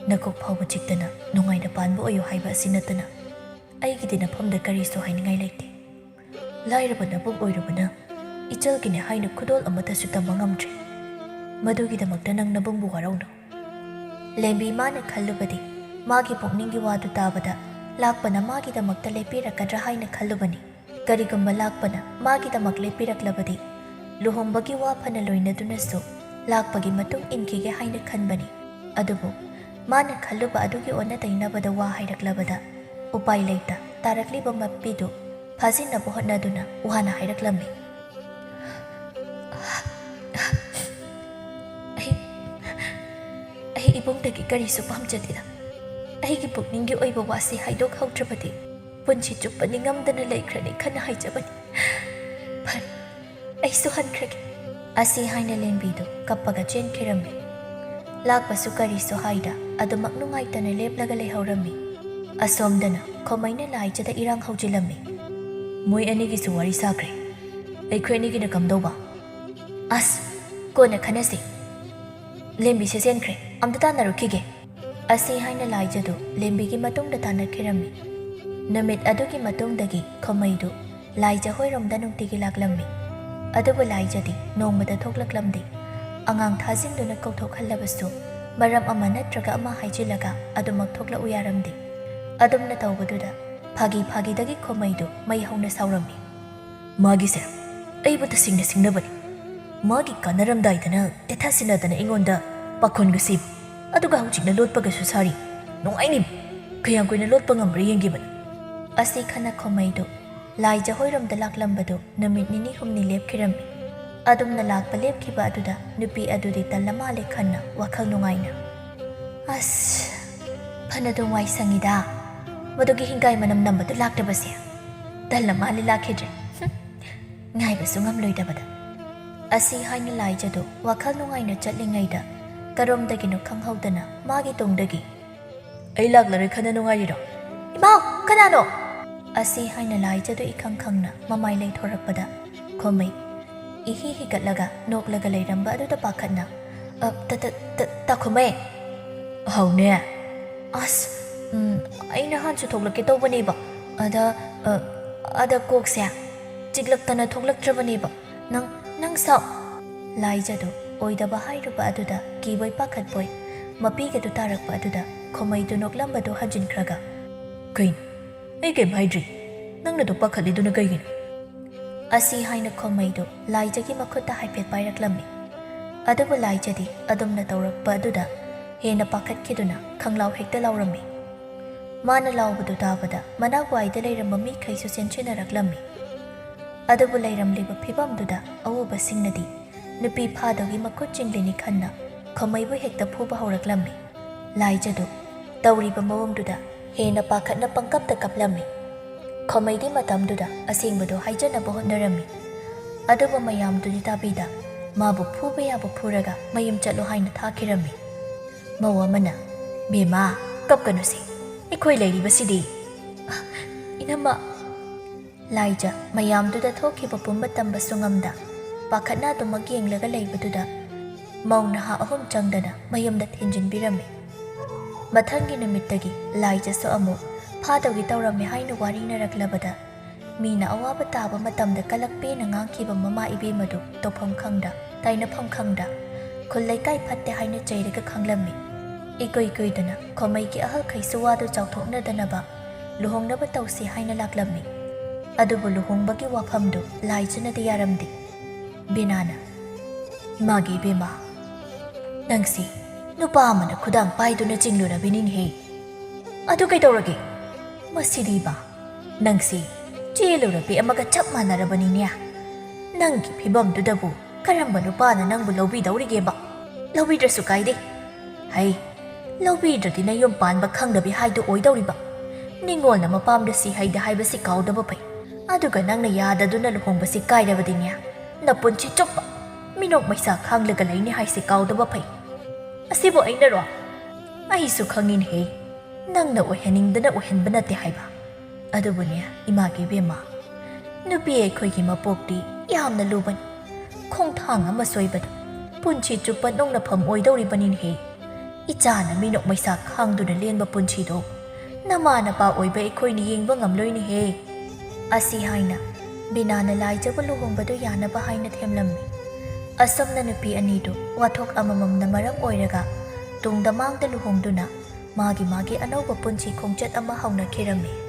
ꯅꯀꯣꯛ ꯐꯥꯎꯕ ꯆꯤꯛꯇꯅ ꯅꯨꯡꯉꯥꯏꯅ ꯄꯥꯟꯕ ꯑꯣꯏꯌꯨ ꯍꯥꯏꯕ ꯑꯁꯤ ꯅꯠꯇꯅ ꯑꯩꯒꯤꯗꯤ ꯅꯐꯝꯗ ꯀꯔꯤꯁꯨ ꯍꯥꯏꯅꯤꯡꯉꯥꯏ ꯂꯩꯇꯦ ꯂꯥꯏꯔꯕ ꯅꯕꯨꯡ ꯑꯣꯏꯔꯨꯕꯅ ꯏꯆꯜꯒꯤꯅꯦ ꯍꯥꯏꯅ ꯈꯨꯗꯣꯜ ꯑꯃꯠꯇꯁꯨ ꯇꯝꯕ ꯉꯝꯗ꯭ꯔꯦ ꯃꯗꯨꯒꯤꯗꯃꯛꯇ ꯅꯪ ꯅꯕꯨꯡꯕꯨ ꯋꯥꯔꯧꯅꯨ ꯂꯦꯝꯕꯤ ꯃꯥꯅ ꯈꯜꯂꯨꯕꯗꯤ ꯃꯥꯒꯤ ꯄꯨꯛꯅꯤꯡꯒꯤ ꯋꯥꯗꯨ ꯇꯥꯕꯗ ꯂꯥꯛꯄꯅ ꯃꯥꯒꯤꯗꯃꯛꯇ ꯂꯦꯞꯄꯤꯔꯛꯀꯗ꯭ꯔꯥ ꯍꯥꯏꯅ ꯈꯜꯂꯨꯕꯅꯤ ꯀꯔꯤꯒꯨꯝꯕ ꯂꯥꯛꯄꯅ ꯃꯥꯒꯤꯗꯃꯛ ꯂꯦꯞꯄꯤꯔꯛꯂꯕꯗꯤ ꯂꯨꯍꯣꯡꯕꯒꯤ ꯋꯥ ꯐꯅ ꯂꯣꯏꯅꯗꯨꯅꯁꯨ ꯂꯥꯛꯄꯒꯤ ꯃꯇꯨꯡ ꯏꯟꯈꯤꯒꯦ ꯍꯥꯏꯅ ꯈꯟꯕꯅꯤ ꯑꯗꯨꯕꯨ ꯃꯥꯅ ꯈꯜꯂꯨꯕ ꯑꯗꯨꯒꯤ ꯑꯣꯟꯅ ꯇꯩꯅꯕꯗ ꯋꯥ ꯍꯥꯏꯔꯛꯂꯕꯗ ꯎꯄꯥꯏ ꯂꯩꯇ ꯇꯥꯔꯛꯂꯤꯕ ꯃꯄꯤꯗꯨ ꯐꯥꯖꯤꯟꯅꯕ ꯍꯣꯠꯅꯗꯨꯅ ꯋꯥꯅ ꯍꯥꯏꯔꯛꯂꯝꯃꯤ ꯑꯩ ꯏꯕꯨꯡꯗꯒꯤ ꯀꯔꯤꯁꯨ ꯄꯥꯝꯖꯗꯦꯗ ꯑꯩꯒꯤ ꯄꯨꯛꯅꯤꯡꯒꯤ ꯑꯣꯏꯕ ꯋꯥꯁꯤ ꯍꯥꯏꯗꯣꯛꯍꯧꯗ꯭ꯔꯕꯗꯤ ꯄꯨꯟꯁꯤ ꯆꯨꯞꯄ ꯅꯤꯡꯉꯝꯗꯅ ꯂꯩꯈ꯭ꯔꯅꯤ ꯈꯟꯅ ꯍꯥꯏꯖꯕꯅꯤ ꯐꯔꯦ ꯑꯩꯁꯨ ꯍꯟꯈ꯭ꯔꯒꯦ ꯑꯁꯤ ꯍꯥꯏꯅ ꯂꯦꯝꯕꯤꯗꯨ ꯀꯞꯄꯒ ꯆꯦꯟꯈꯤꯔꯝꯃꯤ ꯂꯥꯛꯄꯁꯨ ꯀꯔꯤꯁꯨ ꯍꯥꯏꯗ ꯑꯗꯨꯃꯛ ꯅꯨꯡꯉꯥꯏꯇꯅ ꯂꯦꯞꯂꯒ ꯂꯩꯍꯧꯔꯝꯃꯤ ꯑꯁꯣꯝꯗꯅ ꯈꯣꯃꯩꯅ ꯂꯥꯏꯖꯗ ꯏꯔꯥꯡ ꯍꯧꯖꯤꯜꯂꯝꯃꯤ ꯃꯣꯏ ꯑꯅꯤꯒꯤꯁꯨ ꯋꯥꯔꯤ ꯁꯥꯈ꯭ꯔꯦ ꯑꯩꯈꯣꯏ ꯑꯅꯤꯒꯤꯅ ꯀꯝꯗꯧꯕ ꯑꯁ ꯀꯣꯟꯅ ꯈꯟꯅꯁꯤ ꯂꯦꯝꯕꯤꯁꯦ ꯆꯦꯟꯈ꯭ꯔꯦ ꯑꯝꯇ ꯇꯥꯟꯅꯔꯨꯈꯤꯒꯦ ꯑꯁꯤ ꯍꯥꯏꯅ ꯂꯥꯏꯖꯗꯨ ꯂꯦꯝꯕꯤꯒꯤ ꯃꯇꯨꯡꯗ ꯇꯥꯟꯅꯈꯤꯔꯝꯃꯤ ꯅꯨꯃꯤꯠ ꯑꯗꯨꯒꯤ ꯃꯇꯨꯡꯗꯒꯤ ꯈꯣꯃꯩꯗꯨ ꯂꯥꯏꯖ ꯍꯣꯏꯔꯣꯝꯗ ꯅꯨꯡꯇꯤꯒꯤ ꯂꯥꯛꯂꯝꯃꯤ ꯑꯗꯨꯕꯨ ꯂꯥꯏꯖꯗꯤ ꯅꯣꯡꯃꯗ ꯊꯣꯛꯂꯛꯂꯝꯗꯦ ꯑꯉꯥꯡ ꯊꯥꯖꯤꯟꯗꯨꯅ ꯀꯧꯊꯣꯛꯍꯜꯂꯕꯁꯨ ꯃꯔꯝ ꯑꯃ ꯅꯠꯇ꯭ꯔꯒ ꯑꯃ ꯍꯥꯏꯖꯤꯜꯂꯒ ꯑꯗꯨꯃꯛ ꯊꯣꯛꯂꯛꯎ ꯌꯥꯔꯝꯗꯦ ꯑꯗꯨꯝꯅ ꯇꯧꯕꯗꯨꯗ ꯐꯥꯒꯤꯗꯒꯤ ꯈꯣꯃꯩꯗꯨ ꯃꯩ ꯍꯧꯅ ꯁꯥꯎꯔꯝꯃꯤ ꯃꯥꯒꯤꯁꯦ ꯑꯩꯕꯨ ꯇꯁꯦꯡꯅ ꯁꯤꯡꯅꯕꯅꯤ ꯃꯥꯒꯤ ꯀꯥꯟꯅꯔꯝꯗꯥꯏꯗꯅ ꯇꯦꯊꯥꯁꯤꯟꯅꯗꯅ ꯑꯩꯉꯣꯟꯗ ꯄꯥꯈꯣꯟꯒ ꯁꯤꯕ ꯑꯗꯨꯒ ꯍꯧꯖꯤꯛꯅ ꯂꯣꯠꯄꯒꯁꯨ ꯁꯥꯔꯤ ꯅꯨꯡꯉꯥꯏꯅꯤ ꯀꯌꯥꯝ ꯀꯨꯏꯅ ꯂꯣꯠꯄ ꯉꯝꯕ꯭ꯔꯥ ꯌꯦꯡꯈꯤꯕꯅꯤ ꯑꯁꯤ ꯈꯟꯅ ꯈꯣꯃꯩꯗꯨ ꯂꯥꯏꯖ ꯍꯣꯏꯔꯣꯝꯗ ꯂꯥꯛꯂꯝꯕꯗꯨ ꯅꯨꯃꯤꯠ ꯅꯤꯅꯤ ꯍꯨꯝꯅꯤ ꯂꯦꯞꯈꯤꯔꯝꯃꯤ ꯑꯗꯨꯝꯅ ꯂꯥꯛꯄ ꯂꯦꯞꯈꯤꯕ ꯑꯗꯨꯗ ꯅꯨꯄꯤ ꯑꯗꯨꯗꯤ ꯇꯜꯂ ꯃꯥꯜꯂꯦ ꯈꯟꯅ ꯋꯥꯈꯜ ꯅꯨꯡꯉꯥꯏꯅ ꯑꯁ ꯐꯅꯗꯨꯝ ꯋꯥꯏ ꯁꯪꯉꯤꯗ ꯃꯗꯨꯒꯤ ꯍꯤꯡꯒꯥꯏ ꯃꯅꯝ ꯅꯝꯕꯗꯨ ꯂꯥꯛꯇꯕꯁꯦ ꯇꯜꯂ ꯃꯥꯜꯂꯦ ꯂꯥꯛꯈꯤꯗ꯭ꯔꯦ ꯉꯥꯏꯕꯁꯨ ꯉꯝꯂꯣꯏꯗꯕꯗ ꯑꯁꯤ ꯍꯥꯏꯅ ꯂꯥꯏꯖꯗꯨ ꯋꯥꯈꯜ ꯅꯨꯡꯉꯥꯏꯅ ꯆꯠꯂꯤꯉꯩꯗ ꯀꯔꯣꯝꯗꯒꯤꯅꯣ ꯈꯪꯍꯧꯗꯅ ꯃꯥꯒꯤ ꯇꯨꯡꯗꯒꯤ ꯑꯩ ꯂꯥꯛꯂꯔꯣꯏ ꯈꯟꯅ ꯅꯨꯡꯉꯥꯏꯔꯤꯔꯣ ꯏꯃꯥꯎ ꯀꯅꯥꯅꯣ ꯑꯁꯤ ꯍꯥꯏꯅ ꯂꯥꯏꯖꯗꯨ ꯏꯈꯪ ꯈꯪꯅ ꯃꯃꯥꯏ ꯂꯩꯊꯣꯔꯛꯄꯗ ꯈꯣꯃꯩ इही हिगटलगा नोकलगा लेरंबा अदुदा पाखतना ताखुमै हौने अस अैना हांसु थोक्लके तौबनेबा अदा कोकसे चिगलक्तना थोक्लक्त्रबनेबा नंग साउ लाइजदु ओइदबा हाइरुबा अदुदा किबोय पाखतबोय मपीगदु तारकबा अदुदा खोमैदु नोकलंबदु हजिनख्रगा कइन ऐ के भाइद्री नंगना दु पाखलिदुना कइगिनो असी हाइना खोमैदु लाइजगी मखुता हाइफेट पाइरक्लम्मी अदुबु लाइजदी अदुमना तौरक्पा अदुदा हेना पाखतखिदुना खंगलाव हेक्ता लाउरम्मी माना लाउबदु ताबदा मनागवाइदा लैरम्बा मीखैसु चेनचिनरक्लम्मी अदुबु लैरम्लिबा फिबमदुदा अवुबसिंगनदी नुपी फादोगी मखुत चिंग्लिनी खन्ना खोमैबु हेक्ता फुबा हौरक्लम्मी लाइजदु तौरिबा मवंगदुदा हेना पाखतना पंकपता कपलम्मी खोमैदी मतमदुदा असेंबदो हाइजनबो होनरम्मी अदुबु मयामदुदि ताबीदा माबु फुबा याबु फुरगा मयम चलो हाइना थाखिरम्मी मवमना बेमा कपकनुसे इखोय लैरिबसिदी इनम्मा लाइजा मयामदुदा थोखिबा पुंबा तंबसु ngamda पाखतना दुमक येंगलगा लैबदुदा मौनहा अहुम चंगदना मयमदा थिंजिनबिरम्मी मथंगी नुमित्तगी लाइजासु अमु फादोगी तौरम्मी हाइना वारिनरक्लबदा मीना अवाबा ताबा मतमदा कलकपेना ngankiba mama ibemadu tofam khangda tainafam khangda खुल्लैकाई फत्ते हाइना चैरगा खंगलम्मी इकोई कोइदना खोमैगी अहल खैसु वादु चाउथोकनदनबा लुहोंगनबा तौसी हाइना लाक्लम्मी अदुबु लुहोंगबगी वाफमदु लाइजनदि यारमदि बिनाना इमागी बेमा नंगसी नुपा अमना खुदांग पाइदुना चिंगलुरबिनिनहे अदु कैतौरगे मसिदीबा नंगसी ꯆꯦꯜꯂꯨꯔꯕꯤ ꯑꯃꯒ ꯆꯞ ꯃꯥꯟꯅꯔꯕꯅꯤꯅꯦ ꯅꯪꯒꯤ ꯐꯤꯕꯝꯗꯨꯗꯕꯨ ꯀꯔꯝꯕ ꯅꯨꯄꯥꯅ ꯅꯪꯕꯨ ꯂꯧꯕꯤꯗꯧꯔꯤꯒꯦꯕ ꯂꯧꯕꯤꯗ꯭ꯔꯁꯨ ꯀꯥꯏꯗꯦ ꯍꯩ ꯂꯧꯕꯤꯗ꯭ꯔꯗꯤ ꯅꯌꯨꯝ ꯄꯥꯟꯕ ꯈꯪꯗꯕꯤ ꯍꯥꯏꯗꯨ ꯑꯣꯏꯗꯧꯔꯤꯕ ꯅꯤꯡꯉꯣꯜꯅ ꯃꯄꯥꯝꯗ ꯁꯤ ꯍꯩꯗ ꯍꯥꯏꯕꯁꯤ ꯀꯥꯎꯗꯕ ꯐꯩ ꯑꯗꯨꯒ ꯅꯪꯅ ꯌꯥꯗꯗꯨꯅ ꯂꯨꯍꯣꯡꯕꯁꯤ ꯀꯥꯏꯔꯕꯗꯤꯅꯦ ꯅꯄꯨꯟꯁꯤ ꯆꯨꯞꯄ ꯃꯤꯅꯣꯛ ꯃꯩꯁꯥ ꯈꯥꯡꯂꯒ ꯂꯩꯅꯤ ꯍꯥꯏꯁꯤ ꯀꯥꯎꯗꯕ ꯐꯩ ꯑꯁꯤꯕꯨ ꯑꯩꯅꯔꯣ ꯑꯩꯁꯨ ꯈꯪꯉꯤꯅꯦꯍꯦ ꯅꯪꯅ ꯑꯣꯏꯍꯟꯅꯤꯡꯗꯅ ꯑꯣꯏꯍꯟꯕ ꯅꯠꯇꯦ ꯍꯥꯏꯕ ꯑꯗꯨꯕꯨꯅꯦ ꯏꯃꯥꯒꯤ ꯏꯕꯦꯝꯃ ꯅꯨꯄꯤ ꯑꯩꯈꯣꯏꯒꯤ ꯃꯄꯣꯛꯇꯤ ꯌꯥꯝꯅ ꯂꯨꯕꯅꯤ ꯈꯣꯡꯊꯥꯡ ꯑꯃ ꯁꯣꯏꯕꯗ ꯄꯨꯟꯁꯤ ꯆꯨꯞꯄ ꯅꯣꯛꯅꯐꯝ ꯑꯣꯏꯗꯧꯔꯤꯕꯅꯤꯅꯦꯍꯦ ꯏꯆꯥꯅ ꯃꯤꯅꯣꯛ ꯃꯩꯁꯥ ꯈꯥꯡꯗꯨꯅ ꯂꯦꯟꯕ ꯄꯨꯟꯁꯤꯗꯣ ꯅꯃꯥ ꯅꯄꯥ ꯑꯣꯏꯕ ꯑꯩꯈꯣꯏꯅ ꯌꯦꯡꯕ ꯉꯝꯂꯣꯏꯅꯦꯍꯦ ꯑꯁꯤ ꯍꯥꯏꯅ ꯕꯤꯅꯥꯅ ꯂꯥꯏꯖꯕ ꯂꯨꯍꯣꯡꯕꯗꯨ ꯌꯥꯅꯕ ꯍꯥꯏꯅ ꯊꯦꯝꯂꯝꯃꯤ ꯑꯁꯨꯝꯅ ꯅꯨꯄꯤ ꯑꯅꯤꯗꯨ ꯋꯥꯊꯣꯛ ꯑꯃꯃꯝꯅ ꯃꯔꯝ ꯑꯣꯏꯔꯒ ꯇꯨꯡꯗ ꯃꯥꯡꯗ ꯂꯨꯍꯣꯡꯗꯨꯅ ꯃꯥꯒꯤ ꯑꯅꯧꯕ ꯄꯨꯟꯁꯤ ꯈꯣꯡꯆꯠ ꯑꯃ ꯍꯧꯅꯈꯤꯔꯝꯃꯤ